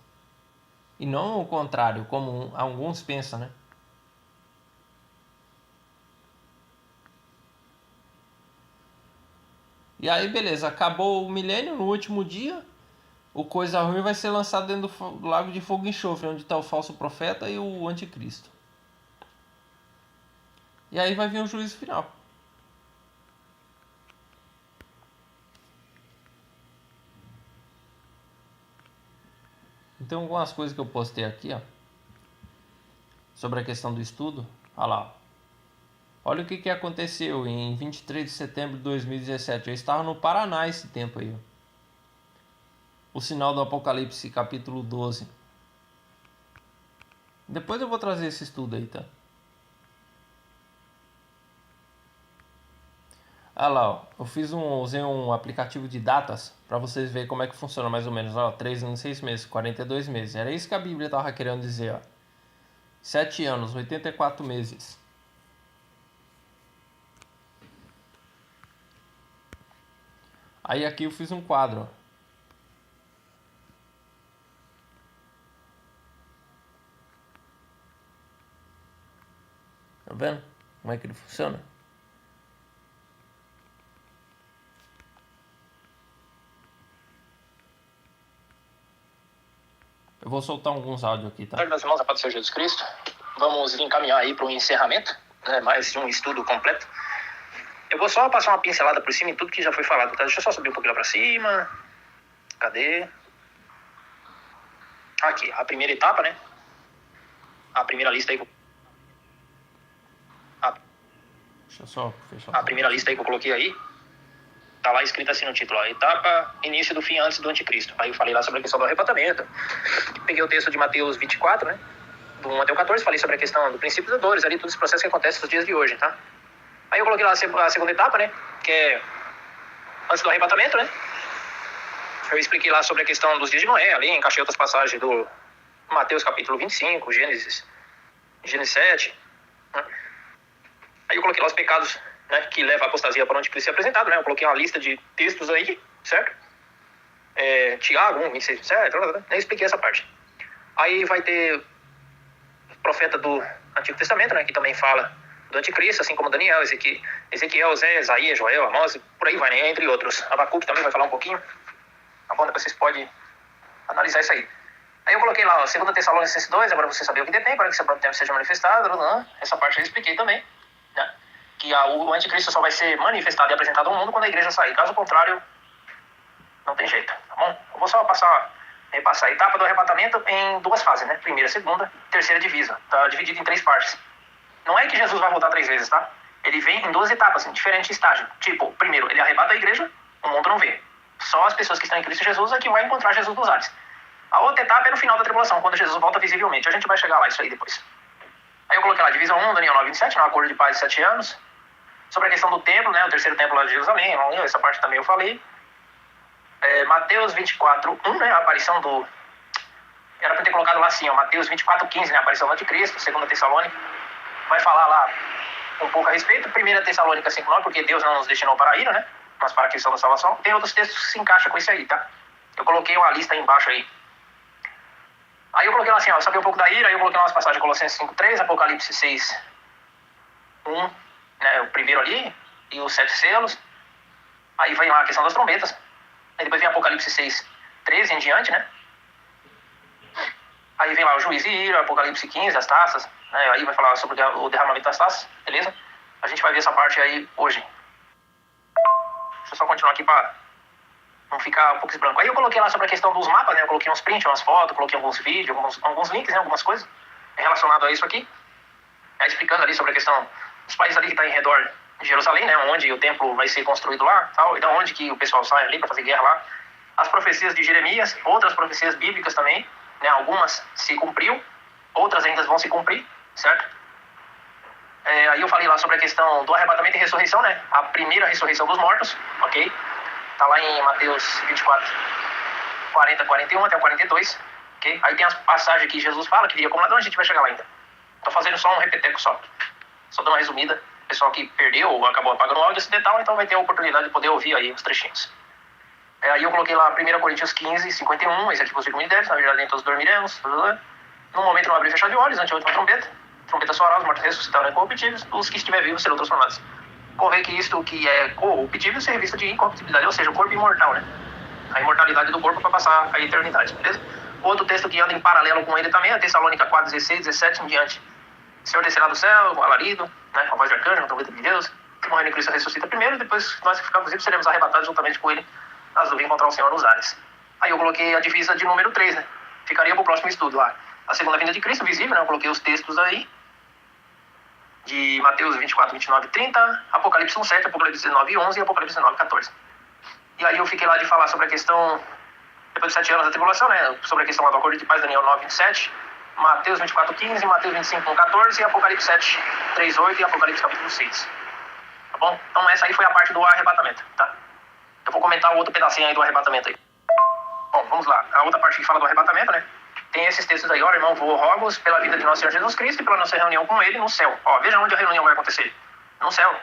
E não o contrário, como alguns pensam, né? E aí, beleza, acabou o milênio, no último dia, o coisa ruim vai ser lançado dentro do lago de fogo e enxofre, onde está o falso profeta e o anticristo. E aí vai vir o juízo final. Então, algumas coisas que eu postei aqui, ó, sobre a questão do estudo. Olha lá. Olha o que aconteceu em 23 de setembro de 2017. Eu estava no Paraná esse tempo aí. O sinal do Apocalipse, capítulo 12. Depois eu vou trazer esse estudo aí, tá? Olha lá, ó. Usei um aplicativo de datas para vocês verem como é que funciona mais ou menos. Ó, 3 anos, 6 meses, 42 meses. Era isso que a Bíblia estava querendo dizer, ó. 7 anos, 84 meses. Aí aqui eu fiz um quadro, ó. Tá vendo como é que ele funciona? Eu vou soltar alguns áudios aqui, tá? Meus irmãos, a paz do Senhor Jesus Cristo. Vamos encaminhar aí para o encerramento, né? Mais um estudo completo. Eu vou só passar uma pincelada por cima em tudo que já foi falado, tá? Deixa eu só subir um pouquinho lá para cima. Cadê? Aqui, a primeira etapa, né? A primeira lista aí. Deixa eu só fechar. A primeira lista aí que eu coloquei aí. Tá lá escrito assim no título, ó, etapa início do fim antes do anticristo. Aí eu falei lá sobre a questão do arrebatamento. Peguei o texto de Mateus 24, né? Do 1 até o 14, falei sobre a questão do princípio das dores, ali todos os processos que acontecem nos dias de hoje, tá? Aí eu coloquei lá a segunda etapa, né? Que é antes do arrebatamento, né? Eu expliquei lá sobre a questão dos dias de Noé, ali encaixei outras passagens do Mateus capítulo 25, Gênesis 7, né? Aí eu coloquei lá os pecados, né, que leva a apostasia para onde precisa ser apresentado, né? Eu coloquei uma lista de textos aí, certo? Tiago 1, 26, certo? Eu expliquei essa parte. Aí vai ter o profeta do Antigo Testamento, né, que também fala do anticristo, assim como Daniel, Ezequiel, Zé, Isaías, Joel, Amós, por aí vai, né? Entre outros. Abacuque também vai falar um pouquinho. Tá bom? Depois vocês podem analisar isso aí. Aí eu coloquei lá, 2 Tessalonicenses 2, agora você saber o que detém, para que seu próprio tempo seja manifestado. Essa parte eu expliquei também, né? Que o anticristo só vai ser manifestado e apresentado ao mundo quando a igreja sair. Caso contrário, não tem jeito, tá bom? Eu vou só repassar a etapa do arrebatamento em 2 fases, né? Primeira, segunda, terceira divisa. Tá dividido em 3 partes. Não é que Jesus vai voltar 3 vezes, tá? Ele vem em 2 etapas, em diferentes estágios. Tipo, primeiro, ele arrebata a igreja, o mundo não vê. Só as pessoas que estão em Cristo Jesus é que vai encontrar Jesus nos ares. A outra etapa é no final da tribulação, quando Jesus volta visivelmente. A gente vai chegar lá, isso aí depois. Aí eu coloquei lá, divisão 1, Daniel 9, 27, um acordo de paz de 7 anos. Sobre a questão do templo, né? O terceiro templo lá de Jerusalém, essa parte também eu falei. Mateus 24, 1, né? A aparição do... Era para ter colocado lá assim, ó, Mateus 24, 15, né? A aparição do anticristo, 2 Tessalônica. Vai falar lá um pouco a respeito. 1 Tessalônica 5, 9, porque Deus não nos destinou para a ira, né? Mas para a questão da salvação. Tem outros textos que se encaixam com isso aí, tá? Eu coloquei uma lista aí embaixo aí. Aí eu coloquei lá assim, ó, saber um pouco da ira, aí eu coloquei umas passagens de Colossenses 5, 3, Apocalipse 6, 1, né? O primeiro ali, e os 7 selos. Aí vem lá a questão das trombetas. Aí depois vem Apocalipse 6, 13 em diante, né? Aí vem lá o juízo e ira, Apocalipse 15, as taças, né? Aí vai falar sobre o derramamento das taças, beleza? A gente vai ver essa parte aí hoje. Deixa eu só continuar aqui para não ficar um pouco branco. Aí eu coloquei lá sobre a questão dos mapas, né? Eu coloquei uns prints, umas fotos, coloquei alguns vídeos, alguns links, né? Algumas coisas relacionadas a isso aqui. Aí explicando ali sobre a questão dos países ali que estão em redor de Jerusalém, né? Onde o templo vai ser construído lá, tal, e da onde que o pessoal sai ali para fazer guerra lá. As profecias de Jeremias, outras profecias bíblicas também, né? Algumas se cumpriu, outras ainda vão se cumprir, certo? Aí eu falei lá sobre a questão do arrebatamento e ressurreição, né? A primeira ressurreição dos mortos, ok? Tá lá em Mateus 24, 40, 41 até o 42, ok? Aí tem as passagens que Jesus fala que viria como ladrão, a gente vai chegar lá ainda. Tô fazendo só um repeteco só. Só dando uma resumida. O pessoal que perdeu ou acabou apagando o áudio ocidental, então vai ter a oportunidade de poder ouvir aí os trechinhos. Aí eu coloquei lá 1 Coríntios 15, 51, esse aqui você me deve, na verdade nem todos dormiremos. No momento não abrir e fechar de olhos, ante a última trombeta. Trombeta soará, os mortos ressuscitarão incorruptíveis, os que estiverem vivos serão transformados. convém que isto que é corruptível seja visto de incorruptibilidade, ou seja, o corpo imortal, né? A imortalidade do corpo para passar a eternidade, beleza? Outro texto que anda em paralelo com ele também é Tessalônica 4, 16, 17 em diante. O Senhor descerá do céu, com alarido, né, com a voz de arcanjo, com a trombeta de Deus, que morrendo em Cristo ressuscita primeiro, e depois nós que ficamos vivos seremos arrebatados juntamente com ele nas nuvens encontrar o Senhor nos ares. Aí eu coloquei a divisa de número 3, né? Ficaria para o próximo estudo lá. A segunda vinda de Cristo, visível, né? Eu coloquei os textos aí, de Mateus 24, 29 e 30, Apocalipse 1, 7, Apocalipse 19, 11 e Apocalipse 19, 14. E aí eu fiquei lá de falar sobre a questão, depois de 7 anos da tribulação, né? Sobre a questão lá do acordo de paz, Daniel 9, 27, Mateus 24, 15, Mateus 25, 1, 14, Apocalipse 7, 3, 8 e Apocalipse capítulo 6. Tá bom? Então essa aí foi a parte do arrebatamento, tá? Eu vou comentar o outro pedacinho aí do arrebatamento aí. Bom, vamos lá. A outra parte que fala do arrebatamento, né? Tem esses textos aí, ó, irmão, vou rogo-vos pela vida de nosso Senhor Jesus Cristo e pela nossa reunião com ele no céu. Ó, veja onde a reunião vai acontecer. No céu.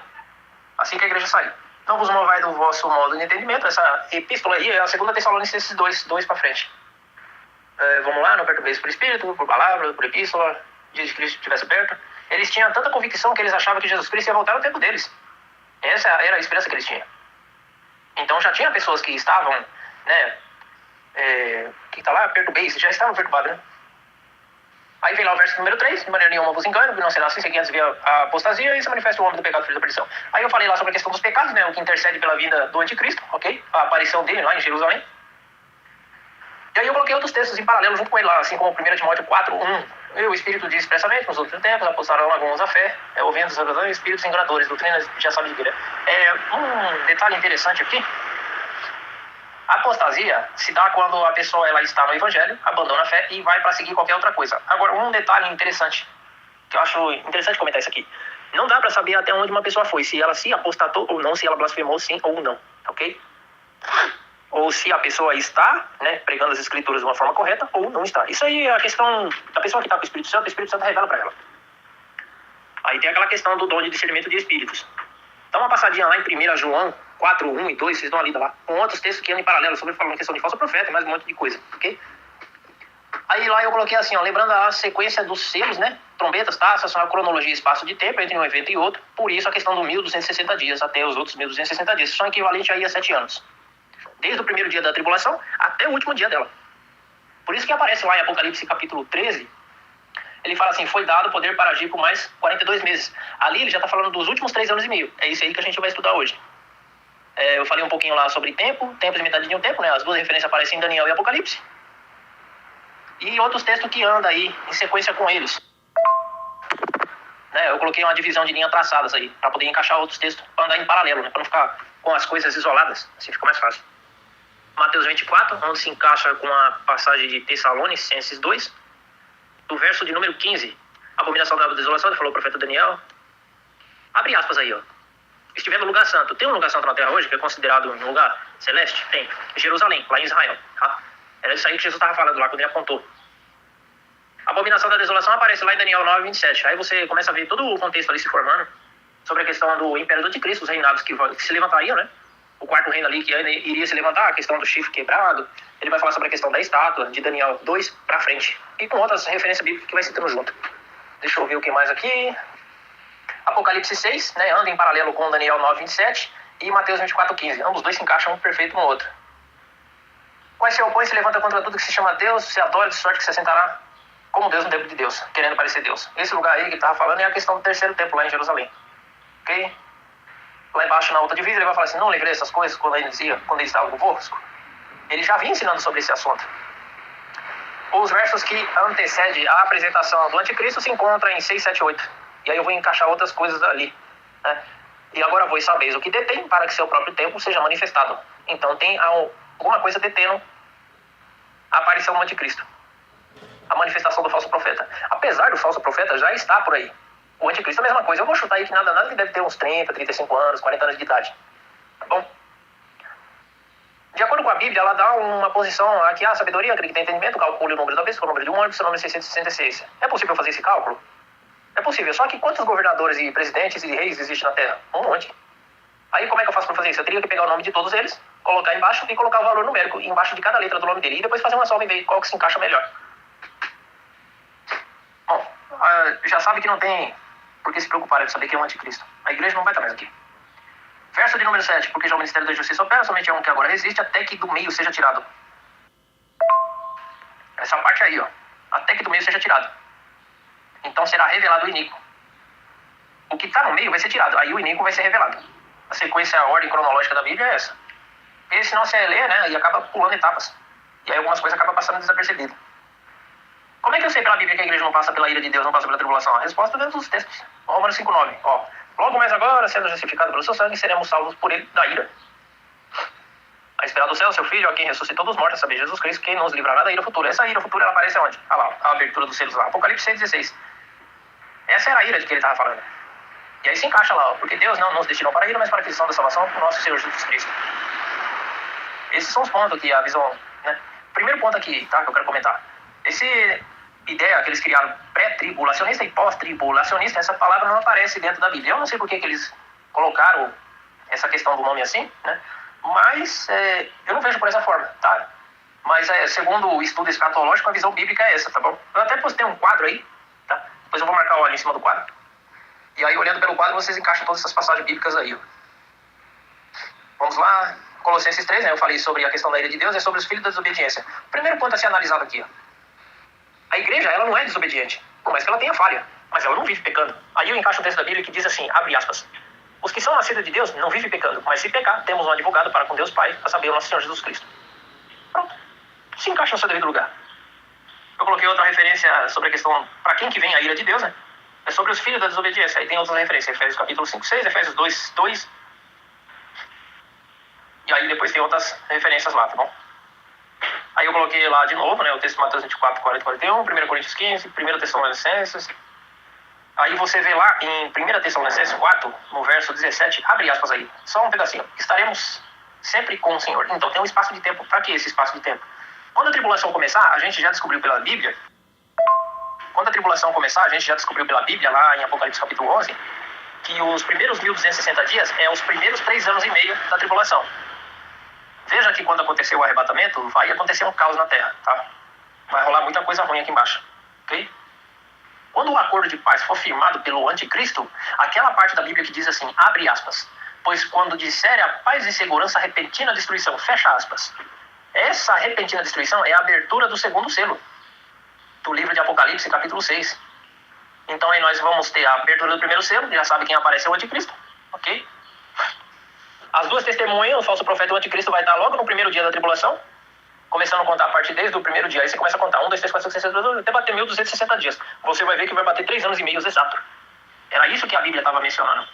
Assim que a igreja sair. Não vos movai do vosso modo de entendimento. Essa epístola aí é a segunda Tessalonicenses 2 para frente. Vamos lá, não perturbeis por espírito, por palavra, por epístola, dia de Cristo estivesse perto. Eles tinham tanta convicção que eles achavam que Jesus Cristo ia voltar no tempo deles. Essa era a esperança que eles tinham. Então já tinha pessoas que estavam, né, que está lá, perturbeis, já estavam perturbados, né? Aí vem lá o verso número 3, de maneira nenhuma vos engano, que não será assim, seguinte via a apostasia e se manifesta o homem do pecado, filho da perdição. Aí eu falei lá sobre a questão dos pecados, né, o que intercede pela vinda do anticristo, ok? A aparição dele lá em Jerusalém. E aí eu coloquei outros textos em paralelo junto com ele lá, assim como 1 Timóteo 4, 1. E o Espírito diz expressamente, nos outros tempos, apostaram alguns a fé, ouvindo os espíritos enganadores, doutrinas, já sabe de que é. Um detalhe interessante aqui, a apostasia se dá quando a pessoa ela está no evangelho, abandona a fé e vai para seguir qualquer outra coisa. Agora, um detalhe interessante, que eu acho interessante comentar isso aqui. Não dá para saber até onde uma pessoa foi, se ela se apostatou ou não, se ela blasfemou sim ou não, ok? Ou se a pessoa está, né, pregando as escrituras de uma forma correta ou não está. Isso aí é a questão da pessoa que está com o Espírito Santo revela para ela. Aí tem aquela questão do dom de discernimento de espíritos. Dá uma passadinha lá em 1 João 4, 1 e 2, vocês dão uma lida lá. Com outros textos que andam em paralelo, sobre falando questão de falso profeta e mais um monte de coisa, ok? Aí lá eu coloquei assim, ó, lembrando a sequência dos selos, né? Trombetas, taças, são a cronologia e espaço de tempo entre um evento e outro. Por isso a questão do 1260 dias até os outros 1260 dias, que são equivalentes aí a 7 anos. Desde o primeiro dia da tribulação até o último dia dela. Por isso que aparece lá em Apocalipse capítulo 13, ele fala assim, foi dado poder para agir por mais 42 meses. Ali ele já está falando dos últimos 3 anos e meio. É isso aí que a gente vai estudar hoje. Eu falei um pouquinho lá sobre tempo e metade de um tempo, né? As duas referências aparecem em Daniel e Apocalipse. E outros textos que andam aí em sequência com eles. Eu coloquei uma divisão de linha traçadas aí, para poder encaixar outros textos, para andar em paralelo, né? Para não ficar com as coisas isoladas, assim fica mais fácil. Mateus 24, onde se encaixa com a passagem de Tessalonicenses 2, do verso de número 15, abominação da desolação, falou o profeta Daniel. Abre aspas aí, ó. Estiver no lugar santo. Tem um lugar santo na terra hoje, que é considerado um lugar celeste? Tem. Jerusalém, lá em Israel. Tá? Era isso aí que Jesus estava falando lá, quando ele apontou. A abominação da desolação aparece lá em Daniel 9, 27. Aí você começa a ver todo o contexto ali se formando, sobre a questão do império do anticristo, os reinados que se levantariam, né? O quarto reino ali que iria se levantar, a questão do chifre quebrado. Ele vai falar sobre a questão da estátua, de Daniel 2 pra frente. E com outras referências bíblicas que vai citando junto. Deixa eu ver o que mais aqui. Apocalipse 6, né, anda em paralelo com Daniel 9, 27 e Mateus 24, 15. Ambos dois se encaixam um perfeito no outro. Quais se opõe se levanta contra tudo que se chama Deus, se adora, de sorte que se assentará como Deus no templo de Deus, querendo parecer Deus. Esse lugar aí que ele estava falando é a questão do terceiro templo lá em Jerusalém. Ok? Lá embaixo na outra divisa ele vai falar assim, não lembrei essas coisas quando ele estava convosco. Ele já vinha ensinando sobre esse assunto. Os versos que antecedem a apresentação do anticristo se encontram em 6, 7, 8. E aí eu vou encaixar outras coisas ali. Né? E agora vos sabeis o que detém para que seu próprio tempo seja manifestado. Então tem alguma coisa detendo a aparição do anticristo. A manifestação do falso profeta. Apesar do falso profeta já estar por aí. O anticristo é a mesma coisa. Eu vou chutar aí que nada que deve ter uns 30, 35 anos, 40 anos de idade. Tá bom? De acordo com a Bíblia, ela dá uma posição aqui, a sabedoria, aquele que tem entendimento, calcule o número da besta, o número de um ônibus, o número 666. É possível fazer esse cálculo? É possível, só que quantos governadores e presidentes e reis existem na Terra? Um monte. Aí como é que eu faço para fazer isso? Eu teria que pegar o nome de todos eles, colocar embaixo e colocar o valor numérico embaixo de cada letra do nome dele e depois fazer uma soma e ver qual que se encaixa melhor. Bom, já sabe que não tem por que se preocupar de saber que é um anticristo. A igreja não vai estar mais aqui. Verso de número 7. Porque já o ministério da justiça opera, somente é um que agora resiste, até que do meio seja tirado. Essa parte aí, ó. Até que do meio seja tirado. Então será revelado o iníquo. O que está no meio vai ser tirado. Aí o iníquo vai ser revelado. A sequência, a ordem cronológica da Bíblia é essa. Porque senão você lê, né? E acaba pulando etapas. E aí algumas coisas acabam passando desapercebidas. Como é que eu sei pela Bíblia que a igreja não passa pela ira de Deus, não passa pela tribulação? A resposta é dentro dos textos. Romanos 5,9. Ó. Logo mais agora, sendo justificado pelo seu sangue, seremos salvos por ele da ira. A esperar do céu, seu filho, a quem ressuscitou dos mortos, saber Jesus Cristo, quem nos livrará da ira futura. Essa ira futura, ela aparece onde? Ah lá, a abertura dos selos lá. Apocalipse 6,16. Essa era a ira de que ele estava falando. E aí se encaixa lá, ó, porque Deus não nos destinou para a ira, mas para a aquisição da salvação do nosso Senhor Jesus Cristo. Esses são os pontos que a visão, né? Primeiro ponto aqui, tá, que eu quero comentar. Essa ideia que eles criaram, pré-tribulacionista e pós-tribulacionista, essa palavra não aparece dentro da Bíblia. Eu não sei por que eles colocaram essa questão do nome assim, né? Mas eu não vejo por essa forma, tá? Mas segundo o estudo escatológico, a visão bíblica é essa, tá bom? Eu até postei um quadro aí, tá? Depois eu vou marcar o olho em cima do quadro. E aí, olhando pelo quadro, vocês encaixam todas essas passagens bíblicas aí, ó. Vamos lá. Colossenses 3, né? Eu falei sobre a questão da ira de Deus, é sobre os filhos da desobediência. O primeiro ponto a ser analisado aqui, ó. A igreja, ela não é desobediente, por mais que ela tenha falha, mas ela não vive pecando. Aí eu encaixo o texto da Bíblia que diz assim, abre aspas, os que são nascidos de Deus não vivem pecando, mas se pecar, temos um advogado para com Deus Pai, a saber, o nosso Senhor Jesus Cristo. Pronto. Se encaixa no seu devido lugar. Eu coloquei outra referência sobre a questão, para quem que vem a ira de Deus, né? É sobre os filhos da desobediência. Aí tem outras referências, Efésios capítulo 5, 6, Efésios 2, 2. E aí depois tem outras referências lá, tá bom? Aí eu coloquei lá de novo, né, o texto de Mateus 24, 40 e 41, 1 Coríntios 15, 1 Tessalonicenses. Aí você vê lá em 1 Tessalonicenses 4, no verso 17, abre aspas aí, só um pedacinho. Estaremos sempre com o Senhor. Então tem um espaço de tempo. Para que esse espaço de tempo? Quando a tribulação começar, a gente já descobriu pela Bíblia, lá em Apocalipse capítulo 11, que os primeiros 1260 dias é os primeiros 3 anos e meio da tribulação. Veja que quando acontecer o arrebatamento, vai acontecer um caos na terra, tá? Vai rolar muita coisa ruim aqui embaixo, ok? Quando o acordo de paz for firmado pelo anticristo, aquela parte da Bíblia que diz assim, abre aspas, pois quando disser a paz e segurança, repentina destruição, fecha aspas. Essa repentina destruição é a abertura do segundo selo, do livro de Apocalipse, capítulo 6. Então aí nós vamos ter a abertura do primeiro selo, já sabe quem apareceu, o anticristo, ok? As duas testemunhas, o falso profeta e o anticristo vai estar logo no primeiro dia da tribulação, começando a contar a partir desde o primeiro dia. Aí você começa a contar 1, 2, 3, 4, 5, 6, 7, 8, até bater 1260 dias. Você vai ver que vai bater 3 anos e meio exato. Era isso que a Bíblia estava mencionando.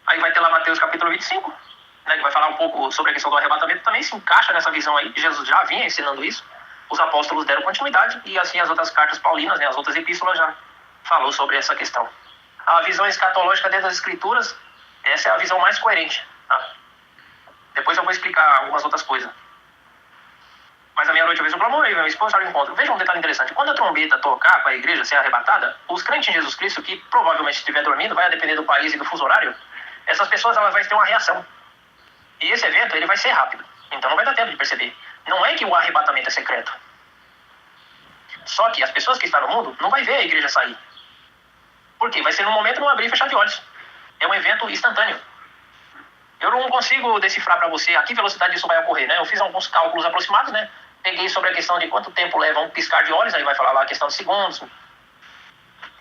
Aí vai ter lá Mateus capítulo 25, né, que vai falar um pouco sobre a questão do arrebatamento. Também se encaixa nessa visão aí. Jesus já vinha ensinando isso. Os apóstolos deram continuidade. E assim as outras cartas paulinas, né, as outras epístolas já falou sobre essa questão. A visão escatológica dentro das escrituras, essa é a visão mais coerente, tá? Depois eu vou explicar algumas outras coisas. Mas a meia-noite eu vejo o clamor e meu esposo ao encontro. Veja um detalhe interessante. Quando a trombeta tocar para a igreja ser arrebatada, os crentes em Jesus Cristo, que provavelmente estiver dormindo, vai depender do país e do fuso horário, essas pessoas elas vão ter uma reação. E esse evento ele vai ser rápido. Então não vai dar tempo de perceber. Não é que o arrebatamento é secreto. Só que as pessoas que estão no mundo não vai ver a igreja sair. Por quê? Vai ser num momento não abrir e fechar de olhos. É um evento instantâneo. Eu não consigo decifrar para você a que velocidade isso vai ocorrer, né? Eu fiz alguns cálculos aproximados, né? Peguei sobre a questão de quanto tempo leva um piscar de olhos, aí vai falar lá a questão de segundos.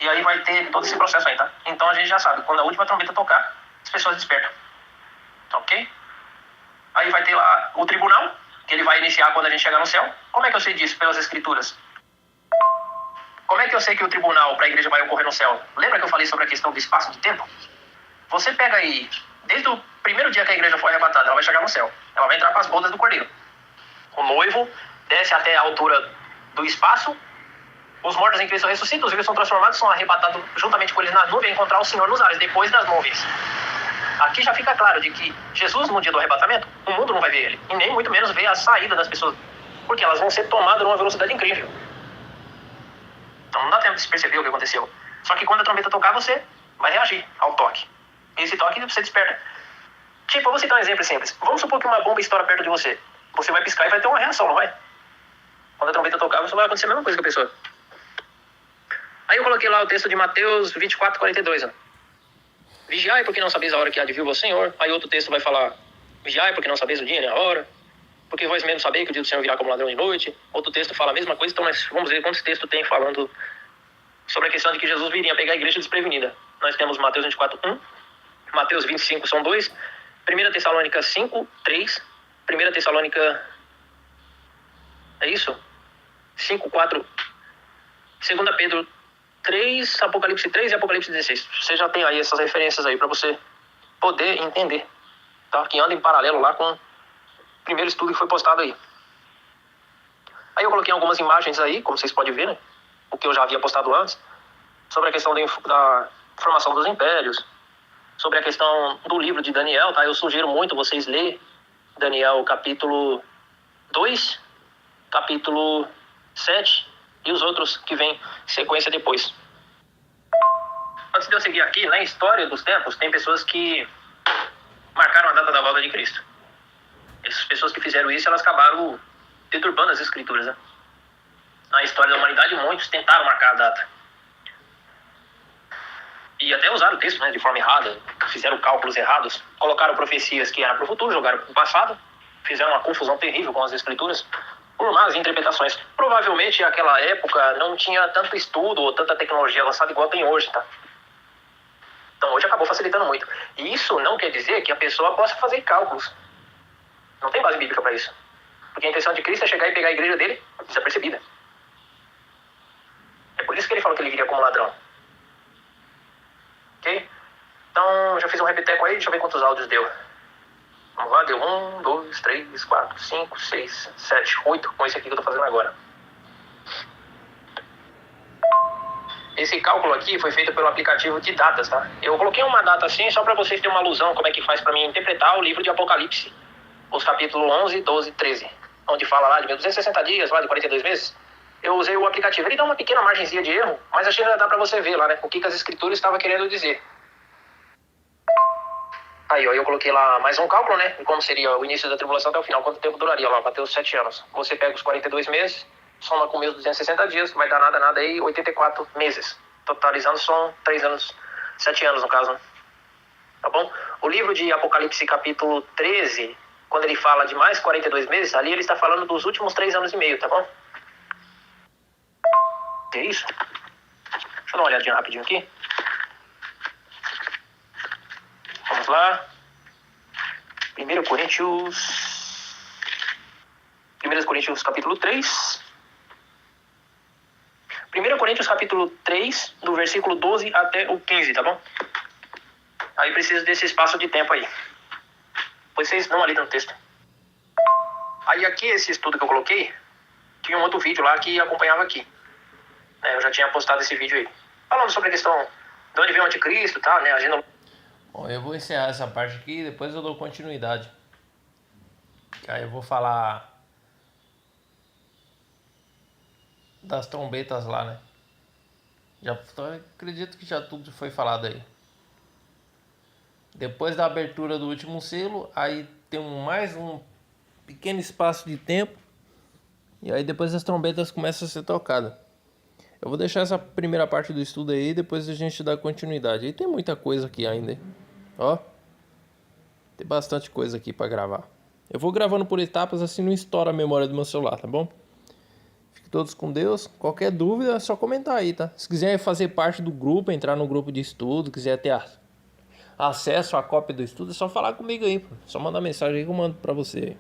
E aí vai ter todo esse processo aí, tá? Então a gente já sabe, quando a última trombeta tocar, as pessoas despertam. Ok? Aí vai ter lá o tribunal, que ele vai iniciar quando a gente chegar no céu. Como é que eu sei disso? Pelas escrituras. Como é que eu sei que o tribunal para a igreja vai ocorrer no céu? Lembra que eu falei sobre a questão do espaço de tempo? Você pega aí, desde o primeiro dia que a igreja foi arrebatada, ela vai chegar no céu. Ela vai entrar com as bodas do cordeiro. O noivo desce até a altura do espaço. Os mortos em Cristo ressuscitam, os vivos são transformados, são arrebatados juntamente com eles na nuvem e encontrar o Senhor nos ares, depois das nuvens. Aqui já fica claro de que Jesus, no dia do arrebatamento, o mundo não vai ver ele. E nem muito menos ver a saída das pessoas. Porque elas vão ser tomadas numa velocidade incrível. Então não dá tempo de se perceber o que aconteceu. Só que quando a trombeta tocar, você vai reagir ao toque. E esse toque você desperta. Tipo, eu vou citar um exemplo simples. Vamos supor que uma bomba estoura perto de você. Você vai piscar e vai ter uma reação, não vai? Quando a trombeta tocar, você vai acontecer a mesma coisa com a pessoa. Aí eu coloquei lá o texto de Mateus 24, 42. Ó. vigiai porque não sabeis a hora que há de vir o vosso Senhor. Aí outro texto vai falar, vigiai porque não sabeis o dia nem a hora, porque vós mesmos sabeis que o dia do Senhor virá como ladrão de noite. Outro texto fala a mesma coisa, então nós vamos ver quantos textos tem falando sobre a questão de que Jesus viria pegar a igreja desprevenida. Nós temos Mateus 24:1, Mateus 25 são 2, 1 Tessalônica 5, 3, 1 Tessalônica, é isso? 5, 4, 2 Pedro 3, Apocalipse 3 e Apocalipse 16. Você já tem aí essas referências aí para você poder entender, tá? Que anda em paralelo lá com o primeiro estudo que foi postado aí. Aí eu coloquei algumas imagens aí, como vocês podem ver, né? O que eu já havia postado antes, sobre a questão da formação dos impérios, sobre a questão do livro de Daniel, tá? Eu sugiro muito vocês lerem Daniel capítulo 2, capítulo 7 e os outros que vêm em sequência depois. Antes de eu seguir aqui, na história dos tempos, tem pessoas que marcaram a data da volta de Cristo. Essas pessoas que fizeram isso, elas acabaram deturbando as escrituras, né? Na história da humanidade, muitos tentaram marcar a data. E até usaram o texto, né, de forma errada, fizeram cálculos errados, colocaram profecias que eram para o futuro, jogaram para o passado, fizeram uma confusão terrível com as escrituras, por más interpretações. Provavelmente, naquela época, não tinha tanto estudo ou tanta tecnologia avançada igual tem hoje, tá? Então, hoje acabou facilitando muito. E isso não quer dizer que a pessoa possa fazer cálculos. Não tem base bíblica para isso. Porque a intenção de Cristo é chegar e pegar a igreja dele desapercebida. É por isso que ele falou que ele viria como ladrão. Ok? Então, já fiz um repeteco aí, deixa eu ver quantos áudios deu. Vamos lá, deu 1, 2, 3, 4, 5, 6, 7, 8, com esse aqui que eu tô fazendo agora. Esse cálculo aqui foi feito pelo aplicativo de datas, tá? Eu coloquei uma data assim só para vocês terem uma alusão como é que faz para mim interpretar o livro de Apocalipse. Os capítulos 11, 12 e 13. Onde fala lá de 1260 dias, lá de 42 meses. Eu usei o aplicativo. Ele dá uma pequena margenzinha de erro, mas achei que dá para você ver lá, né? O que as escrituras estavam querendo dizer. Aí, ó, eu coloquei lá mais um cálculo, né? E como seria o início da tribulação até o final. Quanto tempo duraria lá? Bateu os 7 anos. Você pega os 42 meses, soma com meus 260 dias, vai dar nada aí, 84 meses. Totalizando são 3 anos, 7 anos no caso, né? Tá bom? O livro de Apocalipse capítulo 13, quando ele fala de mais 42 meses, ali ele está falando dos últimos 3 anos e meio, tá bom? Que é isso? Deixa eu dar uma olhadinha rapidinho aqui. Vamos lá. 1 Coríntios capítulo 3. 1 Coríntios capítulo 3, do versículo 12 até o 15, tá bom? Aí precisa desse espaço de tempo aí. Depois vocês dão uma lida no texto. Aí aqui, esse estudo que eu coloquei, tinha um outro vídeo lá que acompanhava aqui. Eu já tinha postado esse vídeo aí. Falando sobre a questão de onde vem o anticristo, tá, né? Agenda... Bom, eu vou encerrar essa parte aqui e depois eu dou continuidade. Aí eu vou falar das trombetas lá, né? Acredito que já tudo foi falado aí. Depois da abertura do último selo, aí tem mais um pequeno espaço de tempo. E aí depois as trombetas começam a ser tocadas. Eu vou deixar essa primeira parte do estudo aí e depois a gente dá continuidade. Aí tem muita coisa aqui ainda, hein? Ó, tem bastante coisa aqui pra gravar. Eu vou gravando por etapas, assim não estoura a memória do meu celular, tá bom? Fiquem todos com Deus. Qualquer dúvida é só comentar aí, tá? Se quiser fazer parte do grupo, entrar no grupo de estudo, quiser ter acesso à cópia do estudo, é só falar comigo aí, pô. Só mandar mensagem aí que eu mando pra você.